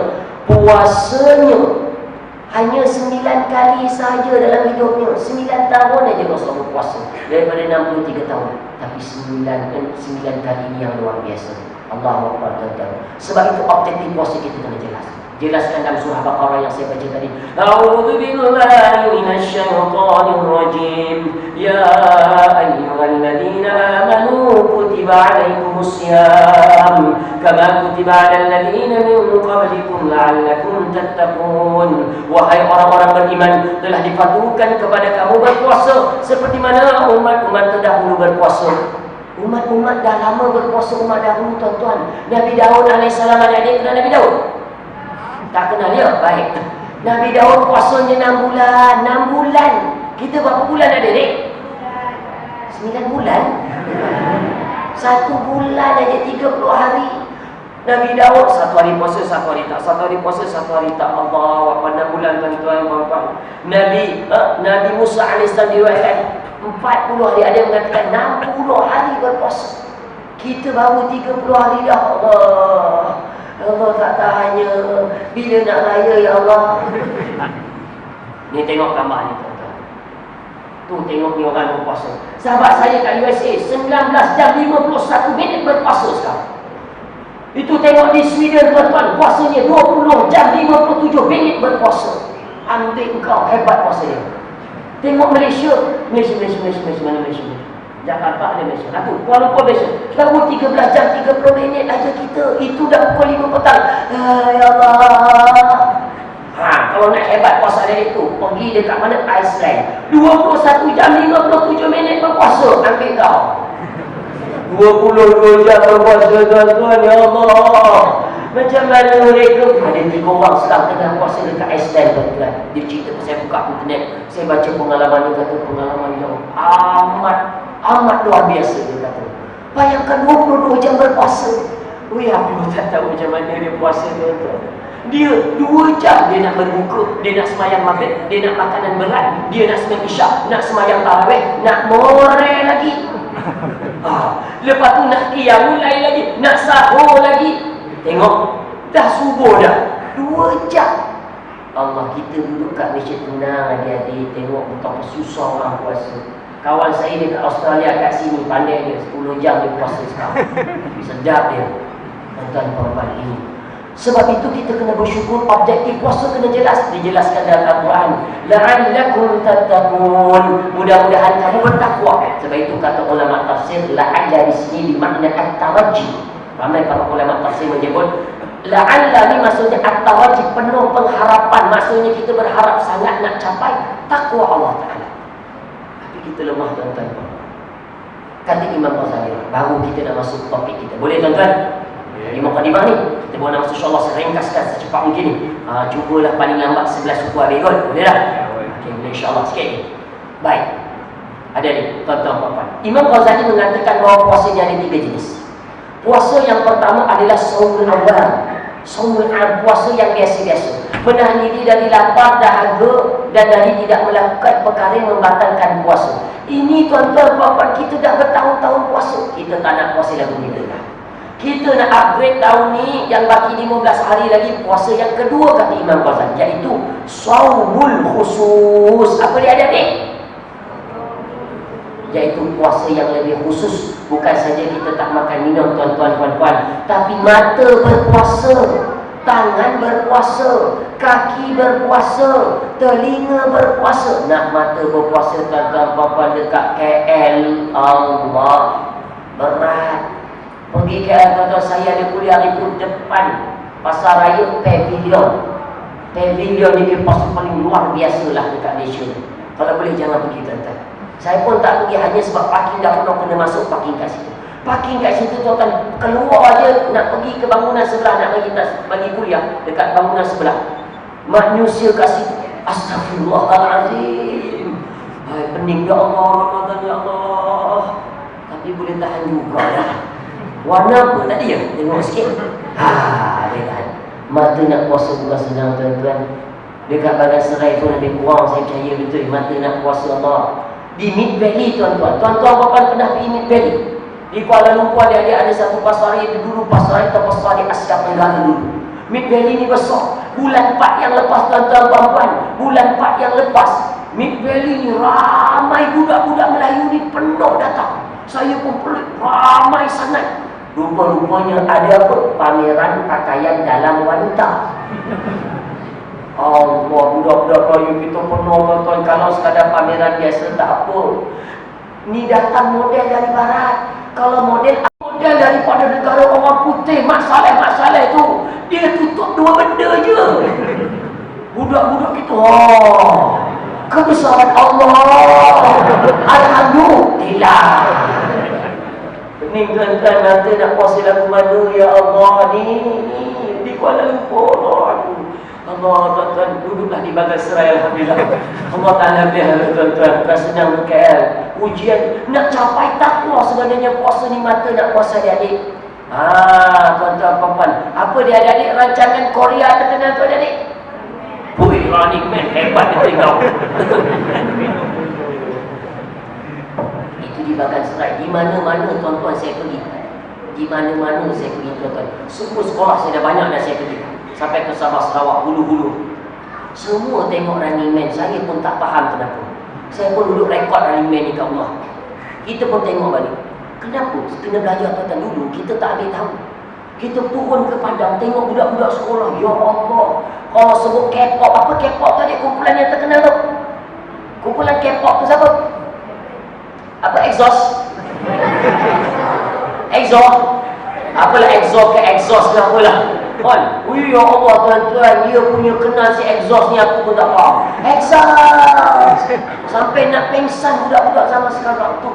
hanya 9 kali sahaja dalam hidupnya. 9 tahun aja Rasulullah puasa daripada 63 tahun. Tapi 9 kali ini yang luar biasa. Allahu Akbar, tuan-tuan. Sebab itu objektif puasa kita kena jelas. Jelaskan dalam surah Baqarah yang saya baca tadi. A'udzu billahi minasyaitonir rajim. Ya ayyuhalladzina amanu kutiba 'alaikumusiyam kama kutiba 'alal ladzina min qablikum la'allakum tattaqun. Wahai orang-orang beriman, telah difardukan kepada kamu berpuasa seperti mana umat-umat terdahulu berpuasa. Umat-umat dah lama berpuasa, umat dahulu, tuan-tuan. Nabi Daud alaihissalam, adik-adik kenal Nabi Daud? Tak kenal dia? Baik. Nabi Daud puasanya 6 bulan. 6 bulan. Kita berapa bulan ada, dek? 9 bulan. 1 bulan aja 30 hari. Nabi Daud 1 hari puasa, 1 hari tak. 1 hari puasa, 1 hari tak. Allah, 6 bulan, tuan-tuan, puan-puan. Nabi Musa alaihissalam diriwayatkan 40 hari. Ada yang mengatakan 60 hari berpuasa. Kita baru 30 hari dah. Allah tak tahannya. Bila nak raya, ya Allah. Ni tengok gambar ni, tuan-tuan. Tu tengok ni orang berpuasa. Sahabat saya kat USA 19 jam 51 minit berpuasa sekarang. Itu tengok di Sweden, tuan-tuan, puasanya 20 jam 57 minit berpuasa. Ambil kau, hebat puasa dia. Tengok Malaysia. Mana Malaysia? Jakarta ada Malaysia. Aku Kuala Lumpur Malaysia. Baru 13 jam 30 minit aja kita. Itu dah pukul 5 petang. Ya Allah. Kalau nak hebat puasa dari itu, pergi dekat mana? Iceland. 21 jam 57 minit berpuasa. Ambil kau. 22 jam berpuasa, tuan-tuan. Ya Allah. Macam mana mereka? Ada 3 orang sedang tengah puasa dekat Iceland, tuan-tuan. Dia cerita, saya buka internet, saya baca pengalaman dia, kata pengalaman yang amat luar biasa, dia kata. Bayangkan 22 jam berpuasa. Aku tak tahu macam mana dia puasa, tuan-tuan. Dia 2 jam dia nak berbuka, dia nak semayang maghrib, dia nak makanan berat, dia nak semayang isyak, nak semayang tarawih, nak moreh lagi. Lepas tu nak qiyamul lail lagi, nak sahur lagi. Tengok, dah subuh dah 2 jam. Allah, kita duduk kat Malaysia tenang, adik-adik. Tengok betapa susah orang puasa. Kawan saya dekat Australia kat sini, pandai dia, 10 jam dia puasa sekarang. Sedap dia. Tuan-tuan ini. Sebab itu kita kena bersyukur. Objektif puasa kena jelas. Dijelaskan dalam Al-Quran. La'allakum tattaqun. Mudah-mudahan kamu bertakwa. Sebab itu kata ulama tafsir, la'alla di sini bermakna at-taraji. Ramai para ulama tafsir menyebut la'alla ni maksudnya at-taraji, penuh pengharapan. Maksudnya kita berharap sangat nak capai takwa Allah Ta'ala. Tapi kita lemah, tuan-tuan. Kata Imam Ghazali. Baru kita nak masuk topik kita. Boleh, tuan-tuan? Di mukadimah ni kita boleh nak, insyaAllah saya ringkaskan secepat mungkin ni. Cubalah paling lambat 11 suku habis kot. Boleh tak? Okay, boleh insyaAllah sikit ni. Baik. Ada ni, tuan-tuan, puan-puan. Imam Ghazali mengatakan bahawa puasa ni ada 3 jenis. Puasa yang pertama adalah saumul awam. Saumul awam, puasa yang biasa-biasa. Menahan diri dari lapar, dahaga dan dari tidak melakukan perkara yang membatalkan puasa. Ini, tuan-tuan, puan-puan, kita dah bertahun-tahun puasa. Kita tak nak puasa lagu ni dah. Kita nak upgrade tahun ni, yang baki 15 hari lagi, puasa yang kedua kata Imam Ghazali, iaitu saumul khusus. Apa dia ada ni? Iaitu puasa yang lebih khusus. Bukan saja kita tak makan minum, tuan-tuan, puan-puan, tapi mata berpuasa, tangan berpuasa, kaki berpuasa, telinga berpuasa. Nak mata berpuasa, tuan-tuan, puan-puan, dekat KL, Allah, berat. Pergi ke tuan-tuan, saya ada kuliah Ripun depan Pasar Raya Pavilion. Pavilion ni pasar paling luar biasa lah dekat Malaysia. Kalau boleh jangan pergi, tuan-tuan. Saya pun tak pergi hanya sebab parking dah pernah kena masuk parking kat situ. Parking kat situ, tuan-tuan, keluar je nak pergi ke bangunan sebelah, nak bagi kuliah dekat bangunan sebelah. Manusia kat situ, astagfirullahalazim. Hai, pening ya Allah, Ramadan ya Allah. Tapi boleh tahan juga lah. Warna apa tadi ya? Tengok sikit. Dia kan. Mata nak puasa bukan senang, tuan-tuan. Dekat Bagan Serai tu lebih kurang, saya percaya betul. Mata nak puasa Allah. Di Mid Valley, tuan-tuan. Tuan-tuan, apa pernah pergi Mid Valley? Di Kuala Lumpur ada satu pasar itu dulu, pasar itu pasar di Asia Tenggara dulu. Mid Valley ni besar. Bulan 4 yang lepas tuan-tuan puan-puan, bulan 4 yang lepas, Mid Valley ni ramai budak-budak Melayu ni penuh datang. Saya pun pelik, ramai sangat. Rupa-rupanya ada apa? Pameran pakaian dalam wanita. Allah, budak-budak Melayu kita penuh tuan-tuan. Kalau sekadar pameran biasa tak apa. Ni datang model dari barat. Kalau model daripada negara orang putih, masalah tu dia tutup dua benda je. Budak-budak kita, kebesaran Allah, alhamdulillah. Ni tuan-tuan nanti nak puasa lagu mana ya Allah ni di Kuala Lumpur. Allah tuan-tuan duduklah di bagai serai, alhamdulillah. Allah Ta'ala biar tuan-tuan, bukan senang di KL. Ujian nak capai takwa sebenarnya puasa ni mata nak puasa adik-adik. Tuan-tuan puan-puan, apa dia adik-adik rancangan Korea terkenal tu adik-adik? Hui, Running Man hebat dia tengok. Itu di bagai serai. Di mana-mana tuan-tuan saya pergi. Di mana-mana saya pergi tuan-tuan. Semua sekolah saya dah banyak dah saya pergi. Sampai ke Sabah, Sarawak, Hulu-Hulu. Semua tengok Running Man. Saya pun tak faham kenapa. Saya pun duduk rekod Running Man ni kat rumah. Kita pun tengok balik. Kenapa? Kena belajar tuan-tuan dulu. Kita tak boleh tahu. Kita turun ke padang, tengok budak-budak sekolah. Ya Allah. Kalau sebut K-pop, apa K-pop tu adik? Kumpulan yang terkenal tu. Kumpulan K-pop tu siapa? Apa? Exhaust? Exhaust? Apalah exhaust ke exhaust ke apalah. Ya Allah tuan-tuan, dia punya kenal si exhaust ni aku pun tak faham. Exhaust sampai nak pengsan budak-budak sama sekarang tu.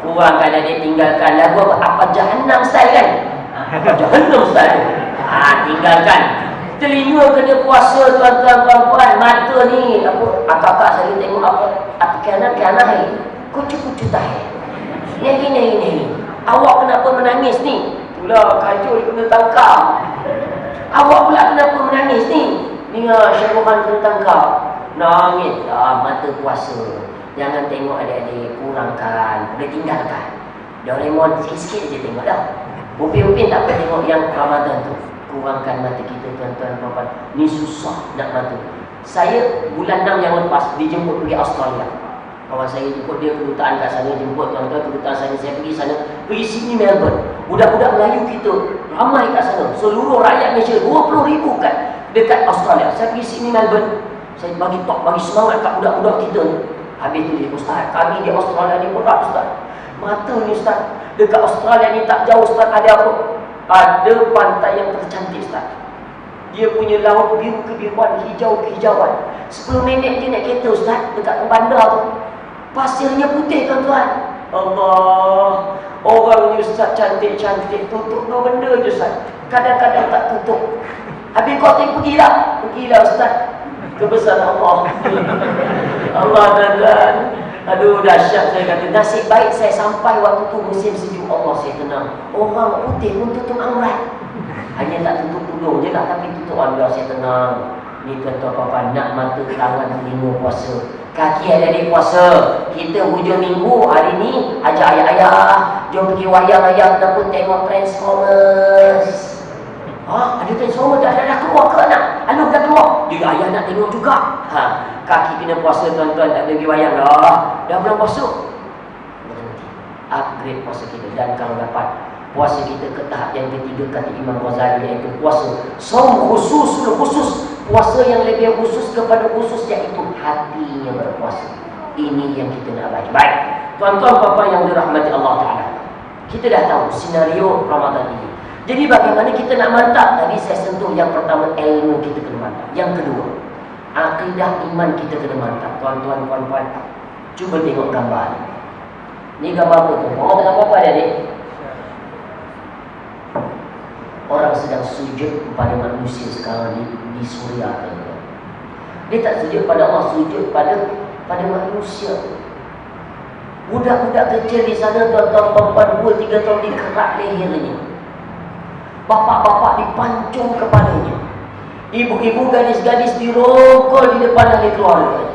Kurang kan adik tinggalkan lagu apa Jahannam style kan? Apa Jahannam style? Tinggalkan. Telinga kena puasa tuan-tuan puan-puan. Mata ni apa kakak saya tengok apa kianat ni. Kucu-kucu tahi. Yang gini. Awak kenapa menangis ni? Pula kajul kena tangkap. Awak pula kenapa menangis ni? Dengar Syaruhan kena tangkap. Nangis. Mata puasa. Jangan tengok adik-adik. Kurangkan. Boleh tinggalkan. Doraemon sikit-sikit je tengok dah. Upin-upin tak apa tengok yang Ramadan tu. Kurangkan mata kita tuan-tuan puan-puan. Ni susah nak mata. Saya bulan 6 yang lepas dijemput pergi Australia. Kawan saya jemput dia kedutaan kat sana, jemput tuan-tuan kedutaan sana. Saya pergi sana, pergi Sydney, Melbourne. Budak-budak Melayu kita ramai kat sana. Seluruh rakyat Malaysia 20,000 kat dekat Australia. Saya pergi Sydney, Melbourne. Saya bagi semangat kat budak-budak kita ni. Habis tu dia, Ustaz, kami di Australia ni berat Ustaz. Mata ni Ustaz, dekat Australia ni tak jauh Ustaz ada apa? Ada pantai yang tercantik Ustaz. Dia punya laut biru kebiruan, hijau kehijauan. 10 minit je naik kereta Ustaz dekat bandar tu. Pasirnya putih tuan-tuan. Allah. Orang ni Ustaz cantik-cantik, tutup dua benda je Ustaz. Kadang-kadang tak tutup. Habis kau pergilah Ustaz. Kebesaran Allah. Allah tuan-tuan. Aduh dahsyat saya kata. Nasib baik saya sampai waktu tu musim sejuk. Allah saya tenang. Orang putih pun tutup aurat. Hanya tak tutup tudung je lah, tapi tutup aurat saya tenang. Ni tuan-tuan puan-puan, nak mata, tangan, telinga puasa. Kaki adik-adik puasa. Kita hujung minggu hari ni ajak ayah-ayah jom pergi wayang-wayang ataupun tengok Transformers. Ada Transformers dah keluar ke anak? Alung dah keluar. Dia ayah nak tengok juga. Kaki kena puasa tuan-tuan, tak boleh pergi wayang dah. Dah bulan puasa. Berhenti. Upgrade puasa kita. Dan kalau dapat puasa kita ke tahap yang ketiga kata Imam Ghazali, iaitu puasa saum khusus. Puasa yang lebih khusus kepada khusus, iaitu hatinya berpuasa. Ini yang kita nak baca. Baik, tuan-tuan puan-puan yang dirahmati Allah Ta'ala, kita dah tahu senario Ramadan ini. Jadi bagaimana kita nak mantap? Tadi saya sentuh yang pertama, ilmu kita kena mantap. Yang kedua, akidah iman kita kena mantap. Tuan-tuan puan-puan, cuba tengok gambar ni. Ni gambar apa tu? Orang tengah apa adik-adik? Orang sedang sujud kepada manusia sekarang di Suria. Dia tak sujud pada Allah, sujud pada manusia. Budak-budak kecil di sana tuan-tuan perempuan 2-3 tahun dikerak lehernya. Bapak-bapak dipancung kepalanya. Ibu-ibu gadis-gadis dirogol di depan ahli keluarga.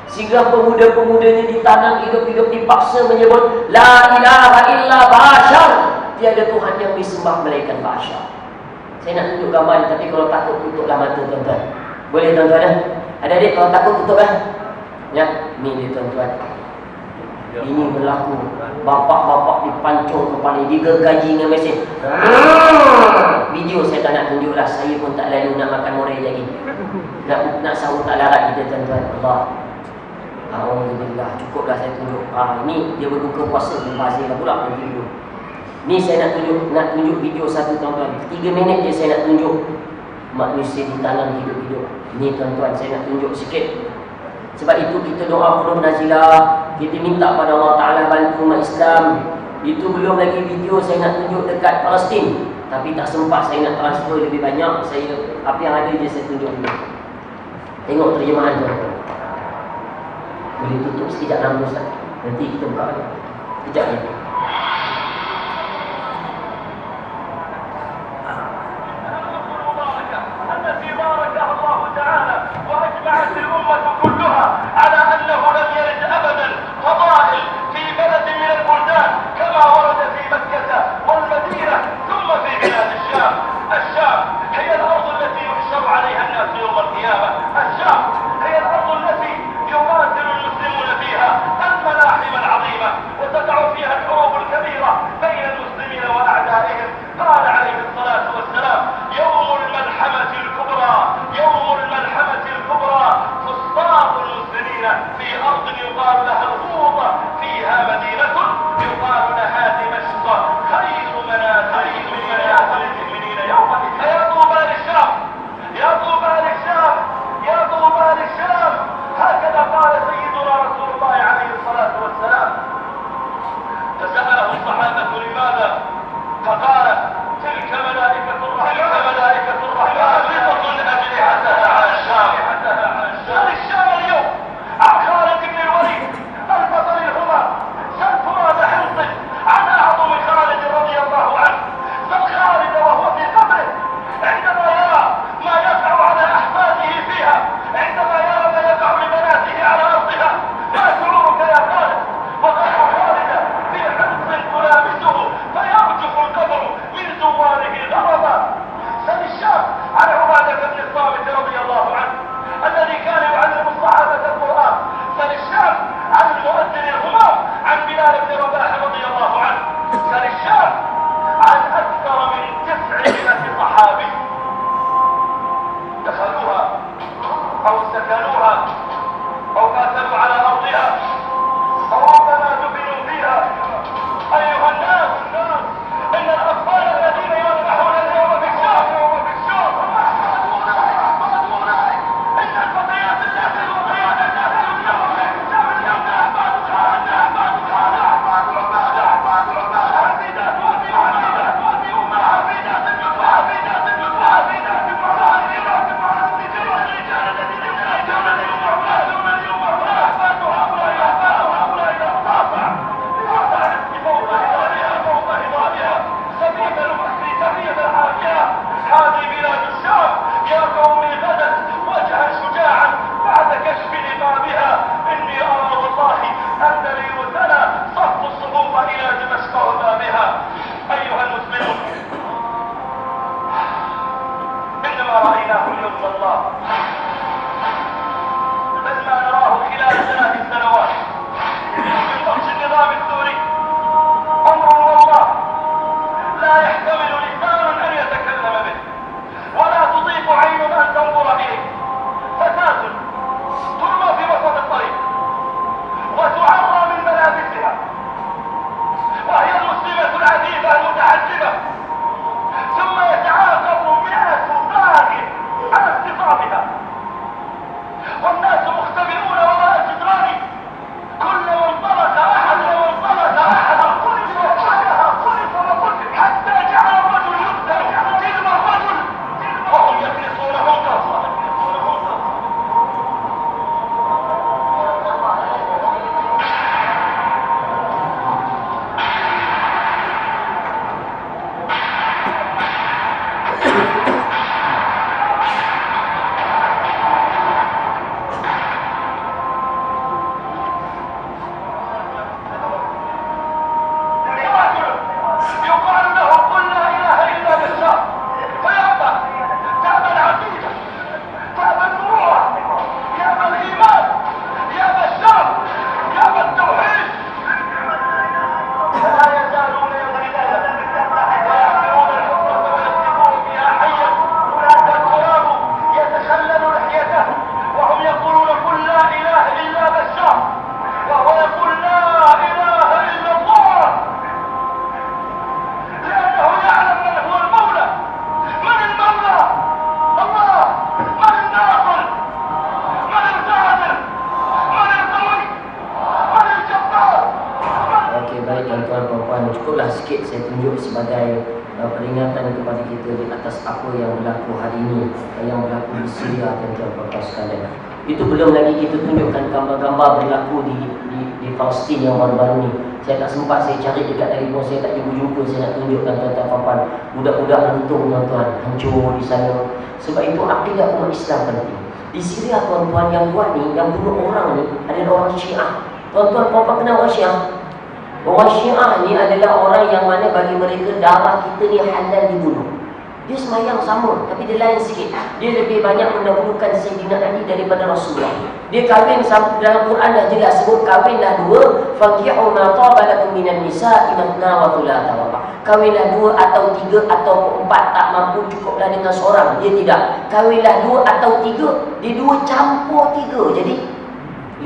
Sehingga pemuda-pemudanya ditanam hidup-hidup dipaksa menyebut La ilaha illa tiada Tuhan yang disembah melainkan bahasa. Saya nak tunjuk gambar ni, tapi kalau takut tutuplah mata tuan-tuan. Boleh tuan-tuan? Adik-adik kalau takut tutuplah. Ya, ni dia tuan-tuan. Ini berlaku. Bapak-bapak dipancung kepala, digergaji dengan mesin. Video saya tak nak tunjuklah. Saya pun tak lalu nak makan murai lagi. Nak sahur tak larat kita tuan-tuan. Allah. Alhamdulillah, cukuplah saya tunjuk. Ini dia berbuka puasa berbahasa lah pula nanti dulu. Ni saya nak tunjuk video satu tuan-tuan. 3 minit je saya nak tunjuk manusia di tangan hidup-hidup. Ni tuan-tuan saya nak tunjuk sikit. Sebab itu kita doa penuh nazilah. Kita minta pada Allah Ta'ala bantu umat Islam. Itu belum lagi video saya nak tunjuk dekat Palestin. Tapi tak sempat saya nak transfer lebih banyak. Apa yang ada je saya tunjuk dulu. Tengok terjemahan tuan-tuan. Boleh tutup sekejap lampu Ustaz. Nanti kita buka lagi. Sekejap ni. sikit saya tunjuk sebagai peringatan kepada kita di atas apa yang berlaku hari ini, yang berlaku di Syria dan tuan-tuan sekalian. Itu belum lagi kita tunjukkan gambar-gambar berlaku di Palestin yang baru-baru ni. Saya tak sempat, saya cari dekat telefon, saya tak jumpa-jumpa, saya nak tunjukkan tuan-tuan papan. Budak-budak rentung tuan-tuan, hancur di sana. Sebab itu akidah umat Islam penting. Di Syria tuan-tuan yang buat ni, yang bunuh orang ni adalah orang Syiah. Tuan-tuan papan kenal orang Syiah? Orang Syiah ni adalah orang yang mana bagi mereka darah kita ni halal dibunuh. Dia semayang sama, tapi dia lain sikit. Dia lebih banyak mendahulukan Sayyidina Ali daripada Rasulullah. Dia kahwin, dalam Quran dah jelas sebut kahwinlah dua, fankihu ma taba lakum minan nisa'i mathna wa thulatha wa ruba'. Kahwinlah dua atau tiga atau empat, tak mampu cukuplah dengan seorang. Dia tidak. Kahwinlah dua atau tiga, dia dua campur tiga jadi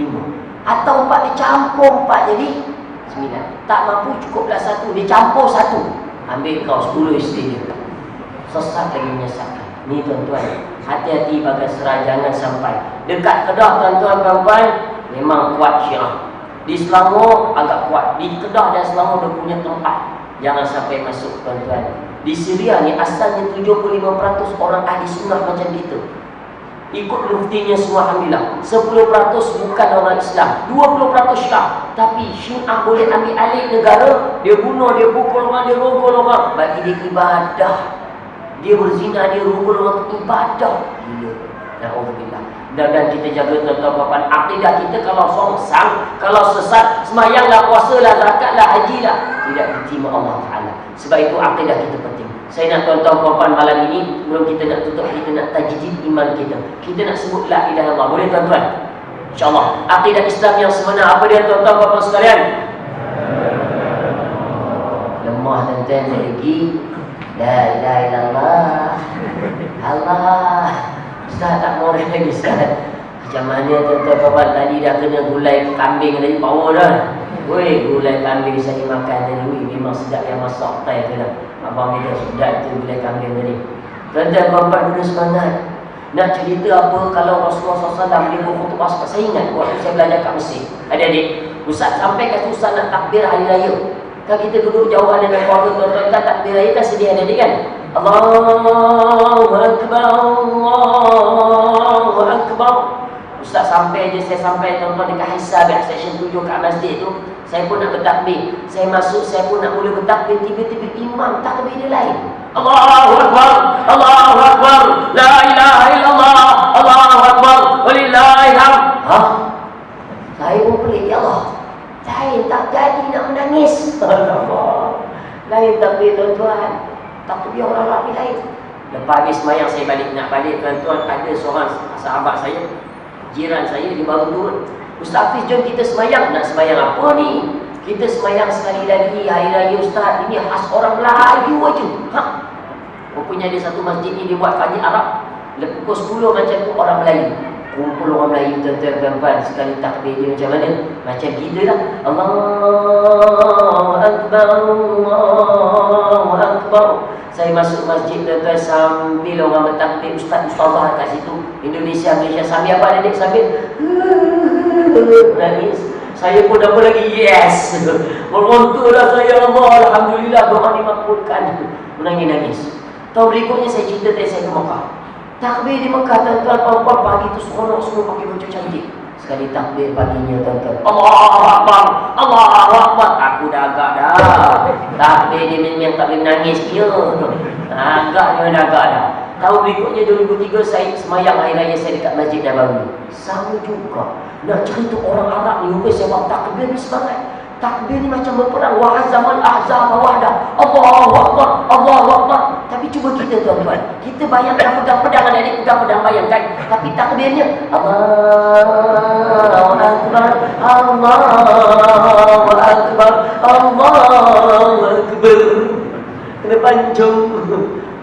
5. Atau 4 dia campur 4 jadi 9. Tak mampu cukuplah 1, dia campur 1. Ambil kau 10 isteri dia. Sesat lagi menyesatkan. Ni tuan-tuan, hati-hati bagai serai, jangan sampai. Dekat Kedah tuan-tuan perempuan memang kuat Syiah. Di Selangor agak kuat. Di Kedah dan Selangor dia punya tempat. Jangan sampai masuk tuan-tuan. Di Syria ni asalnya 75% orang ahli sunnah macam kita. Ikut muftinya semua, alhamdulillah. 10% bukan orang Islam, 20% Syiah. Tapi Syiah boleh ambil alih negara. Dia bunuh, dia pukul orang, dia rogol orang. Bagi dia ibadah. Dia berzina, dia rogol orang, ibadah. Gila. Alhamdulillah. Dan kita jaga tuan-tuan puan, akidah kita kalau songsang, kalau sesat, semayanglah, puasalah, zakatlah, hajilah, tidak diterima Allah Ta'ala. Sebab itu akidah kita penting. Saya nak tuan-tuan puan malam ini, sebelum kita nak tutup, kita nak tajdid iman kita. Kita nak sebut la ilaha illallah. Boleh tuan-tuan? InsyaAllah. Akidah Islam yang sebenar apa dia tuan-tuan puan sekalian? Lemah tuan-tuan lagi. La ilaha illallah. Allah. Ustaz tak mau lagi Ustaz. Macam mana tuan-tuan puan tadi dah kena gulai kambing tadi, power dah. Weh, gulai kambing saya makan tadi, memang sedap yang masak tai tu lah. Abang dia sedap tu gulai kambing tadi. Tuan-tuan puan guna semangat. Nak cerita apa kalau Rasulullah SAW dia berkhutbah. Saya ingat waktu saya belajar kat Mesir. Adik-adik, Ustaz sampai kata Ustaz nak takbir hari raya. Kan kita duduk jauhan dengan keluarga tuan-tuan, kan takbir raya kan sedih adik-adik kan? Allahu Akbar, Allahu Akbar. Ustaz sampai je, saya sampai tuan-tuan dekat Hisab section 7 kat masjid tu. Saya pun nak bertakbir. Saya masuk, saya pun nak mula bertakbir. Tiba-tiba imam takbir dia lain. Allahu Akbar, Allahu Akbar, la ilaha illallah, Allahu Akbar, walillahil hamd. Ha? Saya pun pelik, ya Allah. Saya tak jadi nak menangis. Allah. Lain takbir tuan-tuan. Takbir orang rapi lain. Lepas habis semayang saya nak balik tuan-tuan, ada seorang sahabat saya, jiran saya, dia baru turun. Ustaz Hafiz, jom kita semayang. Nak semayang apa ni? Kita semayang sekali lagi hari raya Ustaz. Ini khas orang Melayu aja. Ha? Rupanya ada satu masjid ni dia buat fajr Arab. Pukul 10 macam tu orang Melayu. Kumpul orang Melayu tuan-tuan sekali takbir dia macam mana? Macam kita lah. Allahu Akbar, Allahu Akbar. Saya masuk masjid tuan-tuan sambil orang bertakbir, ustaz-ustazah kat situ, Indonesia, Malaysia, sambil apa adik? Sambil nangis. Saya pun apa lagi? Yes. Merontulah saya, Allah, alhamdulillah, doa dimakbulkan. Menangis-nangis. Tahun berikutnya saya cerita tadi saya ke Mekah. Takbir di Mekah tuan-tuan, perempuan pagi tu seronok semua pakai baju cantik. Sekali takbir paginya tuan-tuan, Allahu Akbar, Allahu Akbar. Aku dah agak dah. Takbir dia memang tak boleh menangis dia. Agak dia dah agak dah. Tahun berikutnya 2003 saya semayang hari raya saya dekat Masjid Nabawi. Sama juga. Nak cerita orang Arab ni, rupanya saya buat takbir ni semangat. Takbir ni macam berperang. Wahazaman ahzab wahdah. Allahu Akbar, Allahu Akbar. Tapi cuba kita tuan-tuan, kita bayangkan pegang pedang, adik-adik pegang pedang, bayangkan. Tapi takbirnya Allahu Akbar, Allahu Akbar, Allahu Akbar. Kena pancung.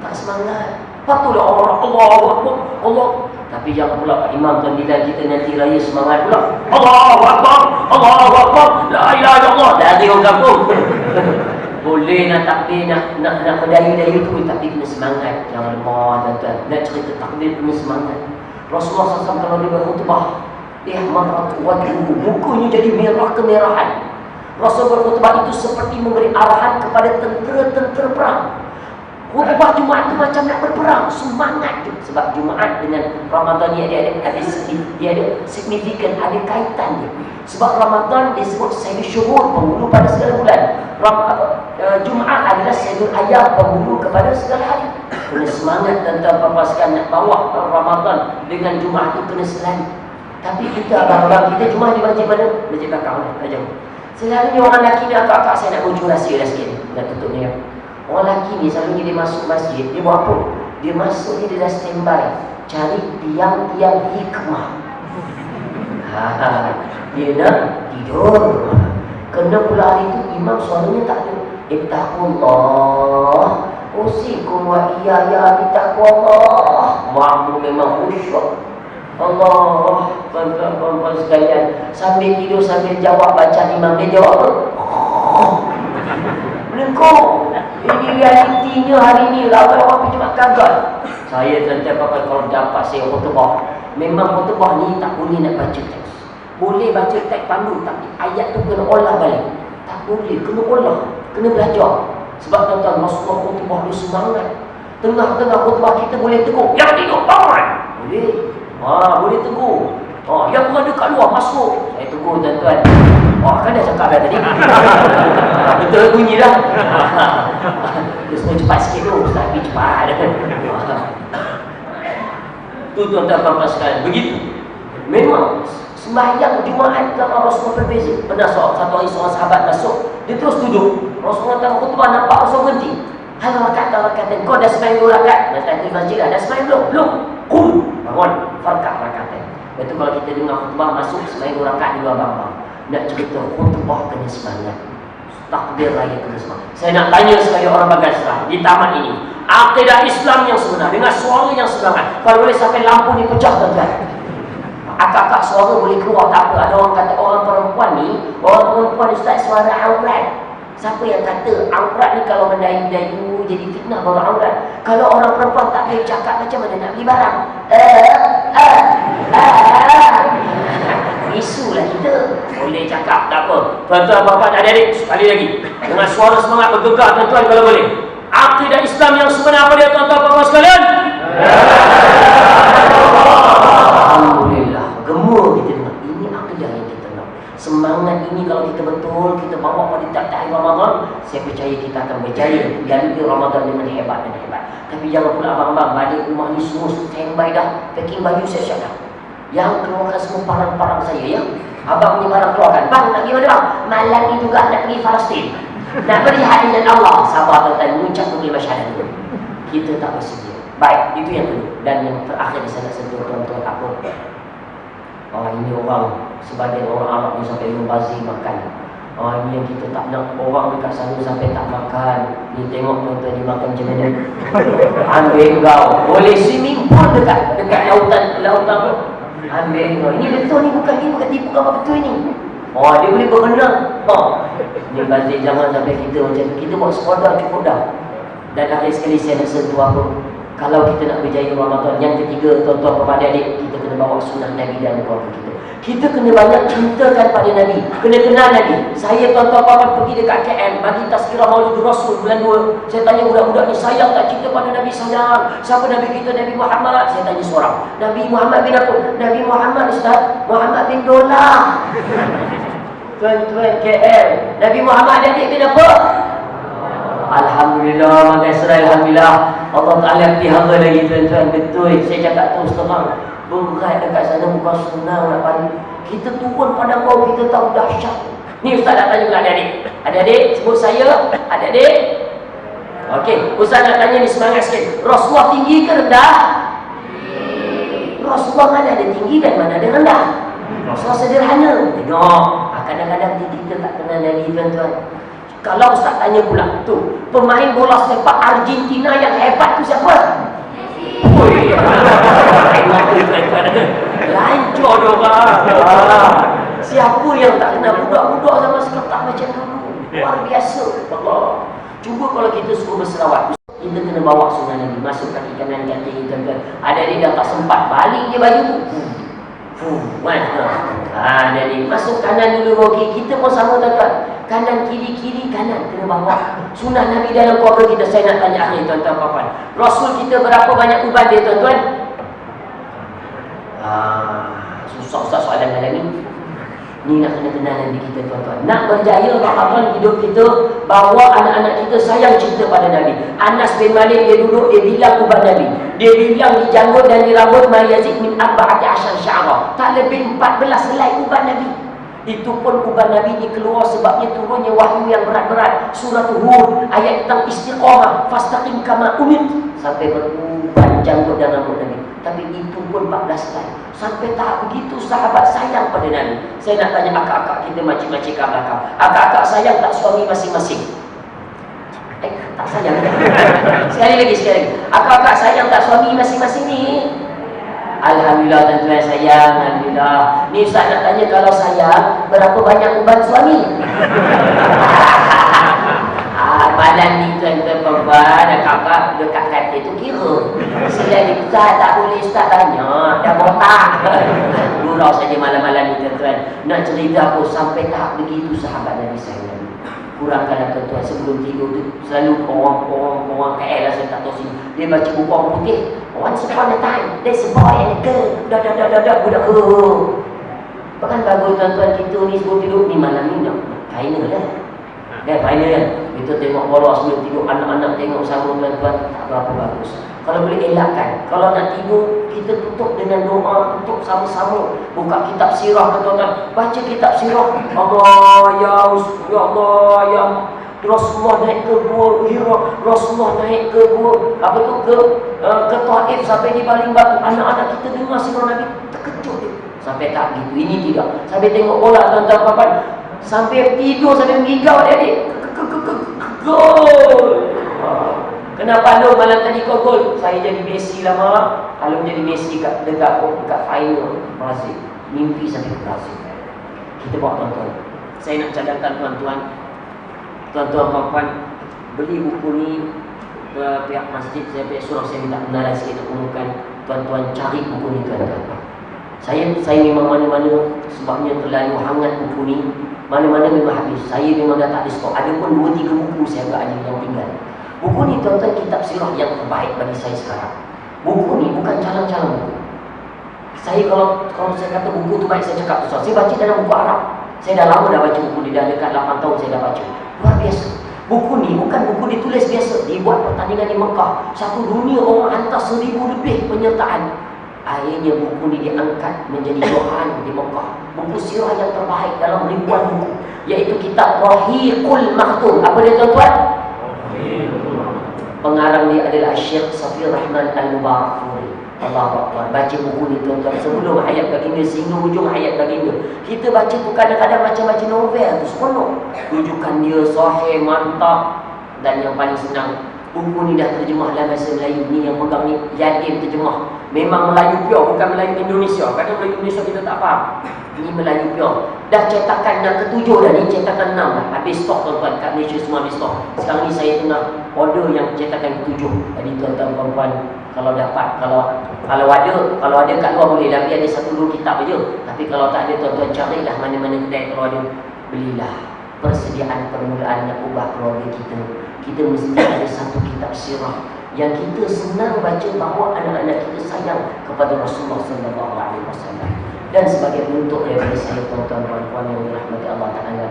Tak semangat. Patulah orang Allahu Akbar, Allah. Tapi jangan pula Pak Imam tuan bila kita nanti raya semangat pula. Allahu Akbar, Allahu Akbar, la ilaha illallah. Dari orang kampung. Boleh nak takbir, nak berdayu-dayu tu, tapi kena semangat. Jangan lemah tuan-tuan. Nak cerita takbir kena semangat. Rasulullah SAW kalau dia berkhutbah, ihmarat wajhu, mukanya jadi merah kemerahan. Rasul berkhutbah itu seperti memberi arahan kepada tentera-tentera perang. Khutbah Jumaat itu macam nak berperang, semangat tu. Sebab Jumaat dengan Ramadan ni dia ada signifikan, ada kaitan dia. Sebab Ramadan disebut Sayyidul Syuhur, penghulu pada segala bulan. Jumaat adalah Sayyidul Ayyam, penghulu kepada segala hari. Kena semangat tentang pasukan nak bawa Ramadan dengan Jumaat itu kena selalu. Tapi kita abang-abang kita Jumaat di masjid mana? Masjid belakang lah, tak jauh. Selalunya orang lelaki ni, akak-akak saya nak bujur rahsia dah sikit ni, nak tutup ni ya. Orang lelaki ni selalunya dia masuk masjid, dia buat apa? Dia masuk ni, dia dah standby cari tiang-tiang hikmah. Dia nak tidur. Kena pula hari tu imam suaranya tak ada. Ittaqullah usikum wa iyaya bittaqwallah. Makmum memang khusyuk. Allah, tuan-tuan sekalian, sambil tidur sambil jawab baca imam, dia jawab apa? Melengkung. Ini realitinya hari ni, ramai orang pergi cuma gagal. Saya tuan-tuan kalau dapat saya khutbah, memang khutbah ni tak boleh nak baca teks. Boleh baca teks pandu, tapi ayat tu kena olah balik. Tak boleh, kena olah, kena belajar. Sebab tuan-tuan, Rasulullah khutbah dia semangat. Tengah-tengah khutbah kita boleh tegur, yang tidur, bangun. Boleh. Boleh tegur. Yang berada kat luar, masuk. Saya tegur tuan-tuan. Kan dah cakap dah tadi. Betul bunyi dah. Dia semua cepat sikit tu. Ustaz pergi cepat. Tu tuan-tuan puan-puan sekalian. Begitu. Memang sembahyang Jumaat zaman Rasulullah berbeza. Pernah satu hari seorang sahabat masuk, dia terus duduk. Rasulullah tengah khutbah, nampak Rasul berhenti. Hal rakaat, kau dah sembahyang 2 rakaat. Datang ke masjid dah sembahyang belum? Belum. Bangun, farkat rakaat. Itu kalau kita dengar khutbah masuk sembahyang 2 rakaat di luar bambang. Nak cerita khutbah kena semangat. Takbir raya kena semangat. Saya nak tanya sekali orang Bagaskara di taman ini, akidah Islam yang sebenar dengan suara yang semangat. Kalau boleh sampai lampu ni pecah tuan-tuan. Akak-akak suara boleh keluar, tak apa. Ada orang kata orang perempuan ni Ustaz suara aurat. Siapa yang kata aurat ni kalau mendayu-dayu jadi fitnah baru aurat? Kalau orang perempuan tak boleh cakap, macam mana nak beli barang? Isu lah kita. Boleh cakap, tak apa. Tuan-tuan, bapa dan adik-adik, sekali lagi dengan suara semangat bergegar tuan-tuan kalau boleh. Akidah Islam yang sebenar apa dia tuan-tuan bapa sekalian? Alhamdulillah, gemur kita dengar. Ini akidah yang kita nak. Semangat ini kalau kita betul kita bawa pada tiap-tiap Ramadan, saya percaya kita akan berjaya lalui Ramadan dengan hebat dan hebat. Tapi jangan pula abang-abang balik rumah ni semua standby dah, packing baju siap-siap dah. Yang keluarkan semua parang-parang saya ya. Abang punya barang keluarkan. Bang nak pergi mana bang? Malam ni juga nak pergi Palestin. Nak berjihad dengan Allah. Sabar tuan-tuan, mengucap kalimah syahadat dulu. Kita tak bersedia. Baik, itu yang kedua. Dan yang terakhir di sana sentuh tuan-tuan apa? Ini orang, sebagian orang Arab ni sampai membazir makan. Ini yang kita tak nak. Orang dekat sana sampai tak makan. Ni tengok tuan-tuan dia makan macam mana. Ambil kau. Boleh swimming pool dekat lautan apa? Ambil kau. Ini betul ni, bukan tipu apa betul ni. Dia boleh berenang. Ni bazir zaman sampai kita macam tu. Kita buat sekolah cukup dah. Dan akhir sekali saya nak sentuh apa? Kalau kita nak berjaya Ramadan, yang ketiga tuan-tuan kepada adik, kita kena bawa sunnah Nabi dalam keluarga kita. Kita kena banyak cintakan pada Nabi, kena kenal Nabi. Saya tuan-tuan pergi dekat KL bagi tazkirah Maulid Rasul bulan 2. Saya tanya budak-budak ni, sayang tak cinta pada Nabi? Sayang. Siapa Nabi kita? Nabi Muhammad. Saya tanya seorang, Nabi Muhammad bin apa? Nabi Muhammad Ustaz, Muhammad bin Dolah. Tuan-tuan KL, Nabi Muhammad adik bin apa? Alhamdulillah, Bagaskara, Alhamdulillah. Allah Ta'ala pelihara lagi tuan-tuan. Betul, saya cakap terus terang, berat dekat sana, bukan senang nak balik. Kita turun pada kau, kita tahu dahsyat. Ni Ustaz nak tanya pula adik-adik. Adik-adik, sebut saya. Adik-adik. Okey, Ustaz nak tanya ni semangat sikit. Rasulullah tinggi ke rendah? Rasulullah mana ada tinggi dan mana ada rendah? Rasulullah sederhana. Tengok, kadang-kadang kita tak kenal Nabi tuan-tuan. Kalau Ustaz tanya pula, tu pemain bola sepak Argentina yang hebat tu siapa? Oi, lancor diorang. Siapa yang tak kenal budak-budak zaman sekarang tak macam dulu. Luar biasa. Allah. Cuba kalau kita suruh berselawat, kita kena bawa sunnah Nabi, masukkan kanan kaki tuan-tuan. Ada dia dah tak sempat balik je baju tu. Jadi masuk kanan dulu okey. Kita pun sama tuan-tuan. Kanan, kiri, kiri, kanan. Kena bawa. Sunnah Nabi dalam keluarga kita. Saya nak tanya akhir tuan-tuan puan. Rasul kita berapa banyak uban dia tuan-tuan? Susah soalan dalam ni. Ni nak kena kenal Nabi kita tuan-tuan. Nak berjaya Ramadan hidup kita, bawa anak-anak kita sayang cinta pada Nabi. Anas bin Malik dia duduk, dia bilang uban Nabi. Dia bilang di janggut dan di rambut ma yazid min 14 sya'ra. Tak lebih 14 helai uban Nabi. Itu pun uban Nabi ni keluar sebabnya turunnya wahyu yang berat-berat. Surah Hud ayat tentang istiqamah, fastaqim kama umit, sampai beruban janggut dan rambut Nabi. Tapi itu pun 14 helai. Sampai tahap begitu sahabat sayang pada Nabi. Saya nak tanya akak-akak kita macam-macam kat belakang. Akak-akak sayang tak suami masing-masing? Tak sayang. Sekali lagi. Akak-akak sayang tak suami masing-masing ni? Alhamdulillah tuan-tuan sayang. Alhamdulillah. Ni Ustaz nak tanya, kalau sayang, berapa banyak uban suami? Badan ni tuan-tuan perempuan, kakak dekat katil tu kira. Selain itu Ustaz tak boleh Ustaz tanya, dah botak. Gurau saja malam-malam ni tuan-tuan. Nak cerita apa sampai tahap begitu sahabat Nabi sayang. Kurangkanlah tuan-tuan sebelum tidur tu selalu orang KL lah, saya tak tahu sini. Dia baca buku orang putih. Once upon a time, there's a boy and a girl. Dah budak bahkan bagus tuan-tuan kita ni sebelum tidur ni malam ni nak final lah. Dah final kan. Kita tengok bola sebelum tidur, anak-anak tengok sama tuan-tuan, tak berapa bagus. Kalau boleh elakkan. Kalau nak tidur, kita tutup dengan doa, tutup sama-sama. Buka kitab sirah ke tuan-tuan, baca kitab sirah. Allah ya Rasulullah naik ke Gua Hira, Rasulullah naik ke Gua ke Taif sampai di baling batu. Anak-anak kita dengar sirah Nabi, terkejut dia. Sampai tak gitu, ini tidak. Sampai tengok bola tuan-tuan puan, sampai tidur, sampai mengigau dia. Gol. Kenapa lu malam tadi kau gol? Saya jadi Messi lama. Kalau jadi Messi dekat final Brazil. Mimpi sampai ke Brazil. Kita bawa tuan-tuan. Saya nak cadangkan tuan-tuan puan, beli buku ni ke pihak masjid. Saya pihak surau, saya minta kenalan sikit untuk umumkan. Tuan-tuan cari buku ni tuan-tuan. Saya memang mana-mana sebabnya terlalu hangat buku ni. Mana-mana memang habis. Saya memang dah tak ada stok. Ada pun 2-3 buku saya agak ada yang tinggal. Buku ni tuan-tuan kitab sirah yang terbaik bagi saya sekarang. Buku ni bukan calang-calang buku. Saya kalau saya kata buku tu baik, saya cakap tu. Saya baca dalam buku Arab. Saya dah lama dah baca buku ni, dah dekat 8 tahun saya dah baca. Luar biasa. Buku ni bukan buku ditulis biasa. Dibuat pertandingan di Mekah. Satu dunia orang hantar 1000 lebih penyertaan. Akhirnya buku ni diangkat menjadi Quran di Mekah. Buku sirah yang terbaik dalam ribuan buku, iaitu kitab Rahiqul Maktum. Apa dia tuan-tuan? Pengarang dia adalah Syekh Safir Rahman Al-Mubarakfuri. Allahu Akbar. Baca buku ni tuan-tuan sebelum ayat baginda sehingga hujung ayat baginda. Kita baca tu kadang-kadang macam-macam novel tu, seronok. Rujukan dia sahih, mantap. Dan yang paling senang, buku ni dah terjemah dalam bahasa Melayu. Ni yang pegang ni Yadim terjemah. Memang Melayu pure, bukan Melayu Indonesia. Kadang Melayu Indonesia kita tak faham. Ini Melayu pure. Dah cetakan yang ke-7 dah, ni cetakan 6 dah. Habis stok tuan-tuan, kat Malaysia semua habis stok. Sekarang ni saya tengah order yang cetakan ke-7. Jadi tuan-tuan puan-puan, kalau dapat, kalau ada kat luar boleh. Tapi ada 1-2 kitab aja. Tapi kalau tak ada, tuan-tuan carilah mana-mana kedai kalau ada, belilah. Persediaan permulaan nak ubah keluarga kita. Kita mesti ada satu kitab sirah yang kita senang baca, bahawa anak-anak kita sayang kepada Rasulullah SAW. Dan sebagai bentuk daripada saya tuan-tuan puan-puan yang dirahmati Allah Ta'ala,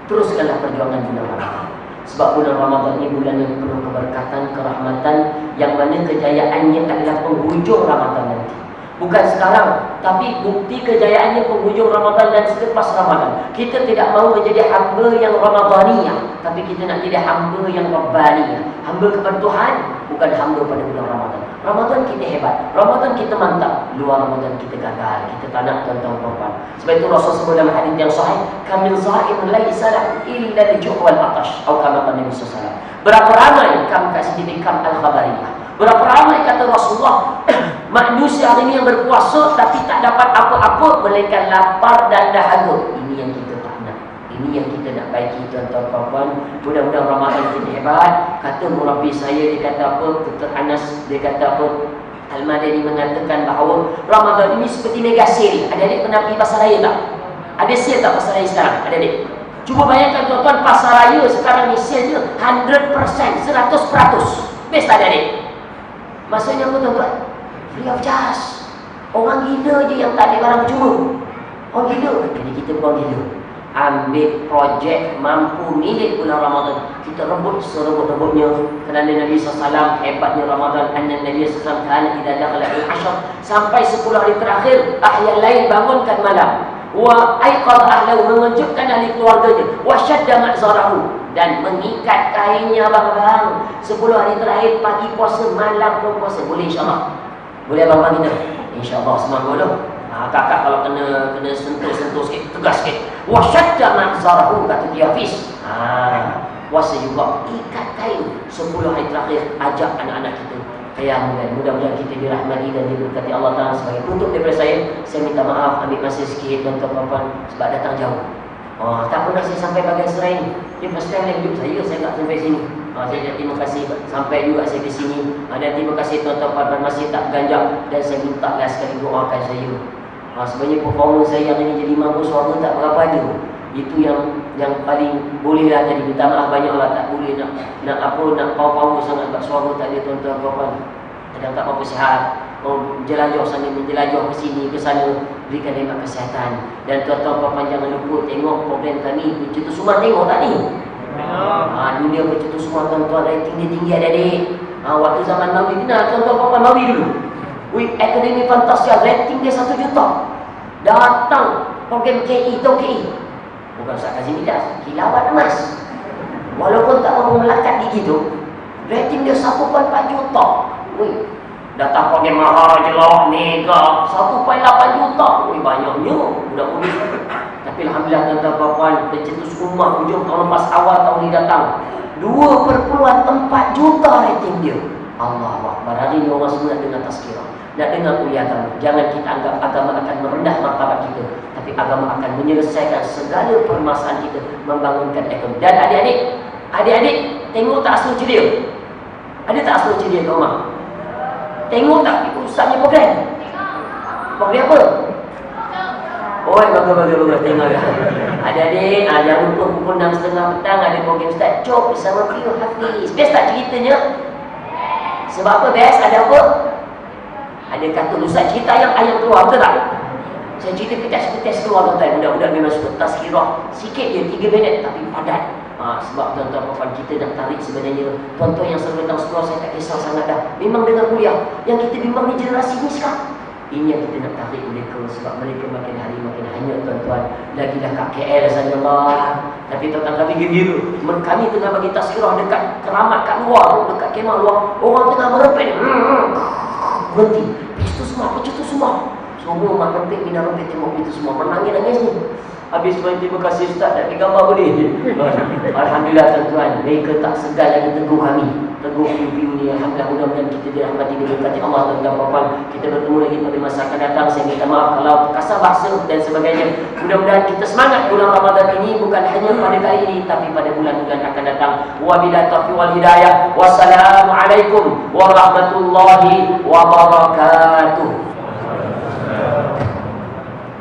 teruskanlah perjuangan bulan Ramadan. Sebab bulan Ramadan ini bulan yang penuh keberkatan, kerahmatan, yang mana kejayaannya adalah penghujung Ramadan nanti. Bukan sekarang, tapi bukti kejayaannya penghujung Ramadan dan selepas Ramadan. Kita tidak mahu menjadi hamba yang Ramadaniyah, tapi kita nak jadi hamba yang Rabbaniyah. Hamba kepada Tuhan, bukan hamba pada bulan Ramadan. Ramadan kita hebat, Ramadan kita mantap, luar Ramadan kita gagal, kita tak nak tuan-tuan puan-puan. Sebab itu Rasul sebut dalam hadis yang sahih, kamil zahim laisa lahu illa al-ju' wal atash, atau kama qala Nabi sallallahu alaihi wasallam. Berapa ramai kam kat sini kam al-khabariyah. Berapa ramai kata Rasulullah manusia hari ini yang berpuasa tapi tak dapat apa-apa melainkan lapar dan dahaga. Ini yang kita tak nak. Ini yang kita nak baiki tuan-tuan puan-puan. Mudah-mudahan Ramadan kita hebat. Kata murabi saya, dia kata apa? Dr. Anas, dia kata apa? Al-Madani mengatakan bahawa Ramadan ini seperti mega sale. Adik-adik pernah pergi pasar raya tak? Ada sale tak pasar raya sekarang? Ada dek? Cuba bayangkan tuan-tuan, pasar raya sekarang ni sale dia 100%, 100%. Best tak ada dek? Maksudnya apa tuan-tuan? Free of charge. Orang gila je yang tak ada barang percuma. Orang gila. Jadi kita bukan gila. Ambil projek mampu milik bulan Ramadan. Kita rebut serebut-rebutnya. Kerana Nabi SAW hebatnya Ramadan. Anna Nabi SAW kana idza dakhala al-ashr, sampai 10 hari terakhir, ahyal lail, bangunkan malam. Wa aiqadha ahlahu, mengejutkan ahli keluarganya. Wa syadda ma'zarahu, dan mengikat kainnya abang-abang. 10 hari terakhir, pagi puasa, malam pun puasa. Boleh insya-Allah. Boleh abang-abang kita? Insya-Allah, semangat dulu. Kakak kalau kena sentuh sikit, tegas sikit. Wa syadda ma'zarahu, kata dia Hafiz. Puasa juga, ikat kain 10 hari terakhir. Ajak anak-anak kita qiyam. Mudah-mudahan kita dirahmati dan diberkati Allah Taala. Sebagai untuk daripada saya minta maaf, ambil masa sikit tuan-tuan puan sebab datang jauh. Tak pernah saya sampai bahagian serai ini. Dia first time dalam hidup saya tak sampai sini. Saya terima kasih sampai juga saya di sini. Dan terima kasih tuan-tuan puan masih tak ganjak, dan saya minta lah sekali doakan saya. Sebenarnya performance saya yang ini jadi mampu suara tak berapa ada. Itu yang paling boleh lah tadi. Minta maaf banyak lah, tak boleh nak power sangat sebab suara tak ada tuan-tuan puan. Kadang tak apa-apa sihat. Jelajah sana, menjelajah ke sini, ke sana, berikan nikmat kesihatan. Dan tuan-tuan puan jangan lupa tengok program kami Bercetus Rumah. Tengok tak ni? Dunia Bercetus Rumah tuan-tuan, rating dia tinggi adik-adik. Waktu zaman Mawi, kenal tuan-tuan puan Mawi dulu. Akademi Fantasia, rating dia 1 juta. Datang program KI, tahu KI? Bukan Ustaz Kazim Midas, Kilauan Emas. Walaupun tak mampu melakat gigi tu, rating dia 1.4 juta. Datang program Maharaja Lawak Mega 1.8 juta. Banyaknya budak polis. Tapi alhamdulillah tuan-tuan puan, Bercetus Rumah hujung tahun lepas, awal tahun ni datang 2.4 juta rating dia. Allahu Akbar. Hari ni orang semua nak dengar tazkirah, nak dengar kuliah agama. Jangan kita anggap agama akan merendah martabat kita, tapi agama akan menyelesaikan segala permasalahan kita, membangunkan ekonomi. Dan adik-adik tengok tak asal ceria? Ada tak asal ceria kat rumah? Tengok tak ustaznya program? Program apa? Bagus tengok lah. Adik-adik, jangan lupa pukul 6.30 petang ada program Ustaz Cok bersama Pio Hafiz. Best tak ceritanya? Sebab apa best? Ada apa? Ada kartun Ustaz cerita yang ayam keluar, betul tak? Saya cerita ketes keluar tuan-tuan. Budak-budak memang suka tazkirah. Sikit je, 3 minit tapi padat. Sebab tuan-tuan puan kita nak tarik sebenarnya. Tuan-tuan yang selalu datang sekolah, saya tak kisah sangat dah. Memang dengan kuliah. Yang kita bimbang ni generasi ni sekarang. Ini yang kita nak tarik mereka, sebab mereka makin hari makin hanyut tuan-tuan. Lagilah kat KL saja Allah. Tapi tuan-tuan kami gembira. Kami tengah bagi tazkirah dekat keramat kat luar, dekat kemah luar. Orang tengah merepek. Berhenti. Bercetus semua. Semua mak penting minat rempit tengok itu semua. Menangis ni. Habis tuan, terima kasih Ustaz, nak pergi gambar boleh? Alhamdulillah tuan-tuan, mereka tak segan lagi teguh kami. Teguh piu-piu ni. Alhamdulillah, mudah-mudahan kita dirahmati diberkati Allah tuan-tuan puan. Kita bertemu lagi pada masa akan datang. Saya minta maaf kalau kasar bahasa dan sebagainya. Mudah-mudahan kita semangat bulan Ramadan ini, bukan hanya pada kali ini, tapi pada bulan-bulan akan datang. Wabillahi taufiq wal hidayah. Wassalamualaikum warahmatullahi wabarakatuh.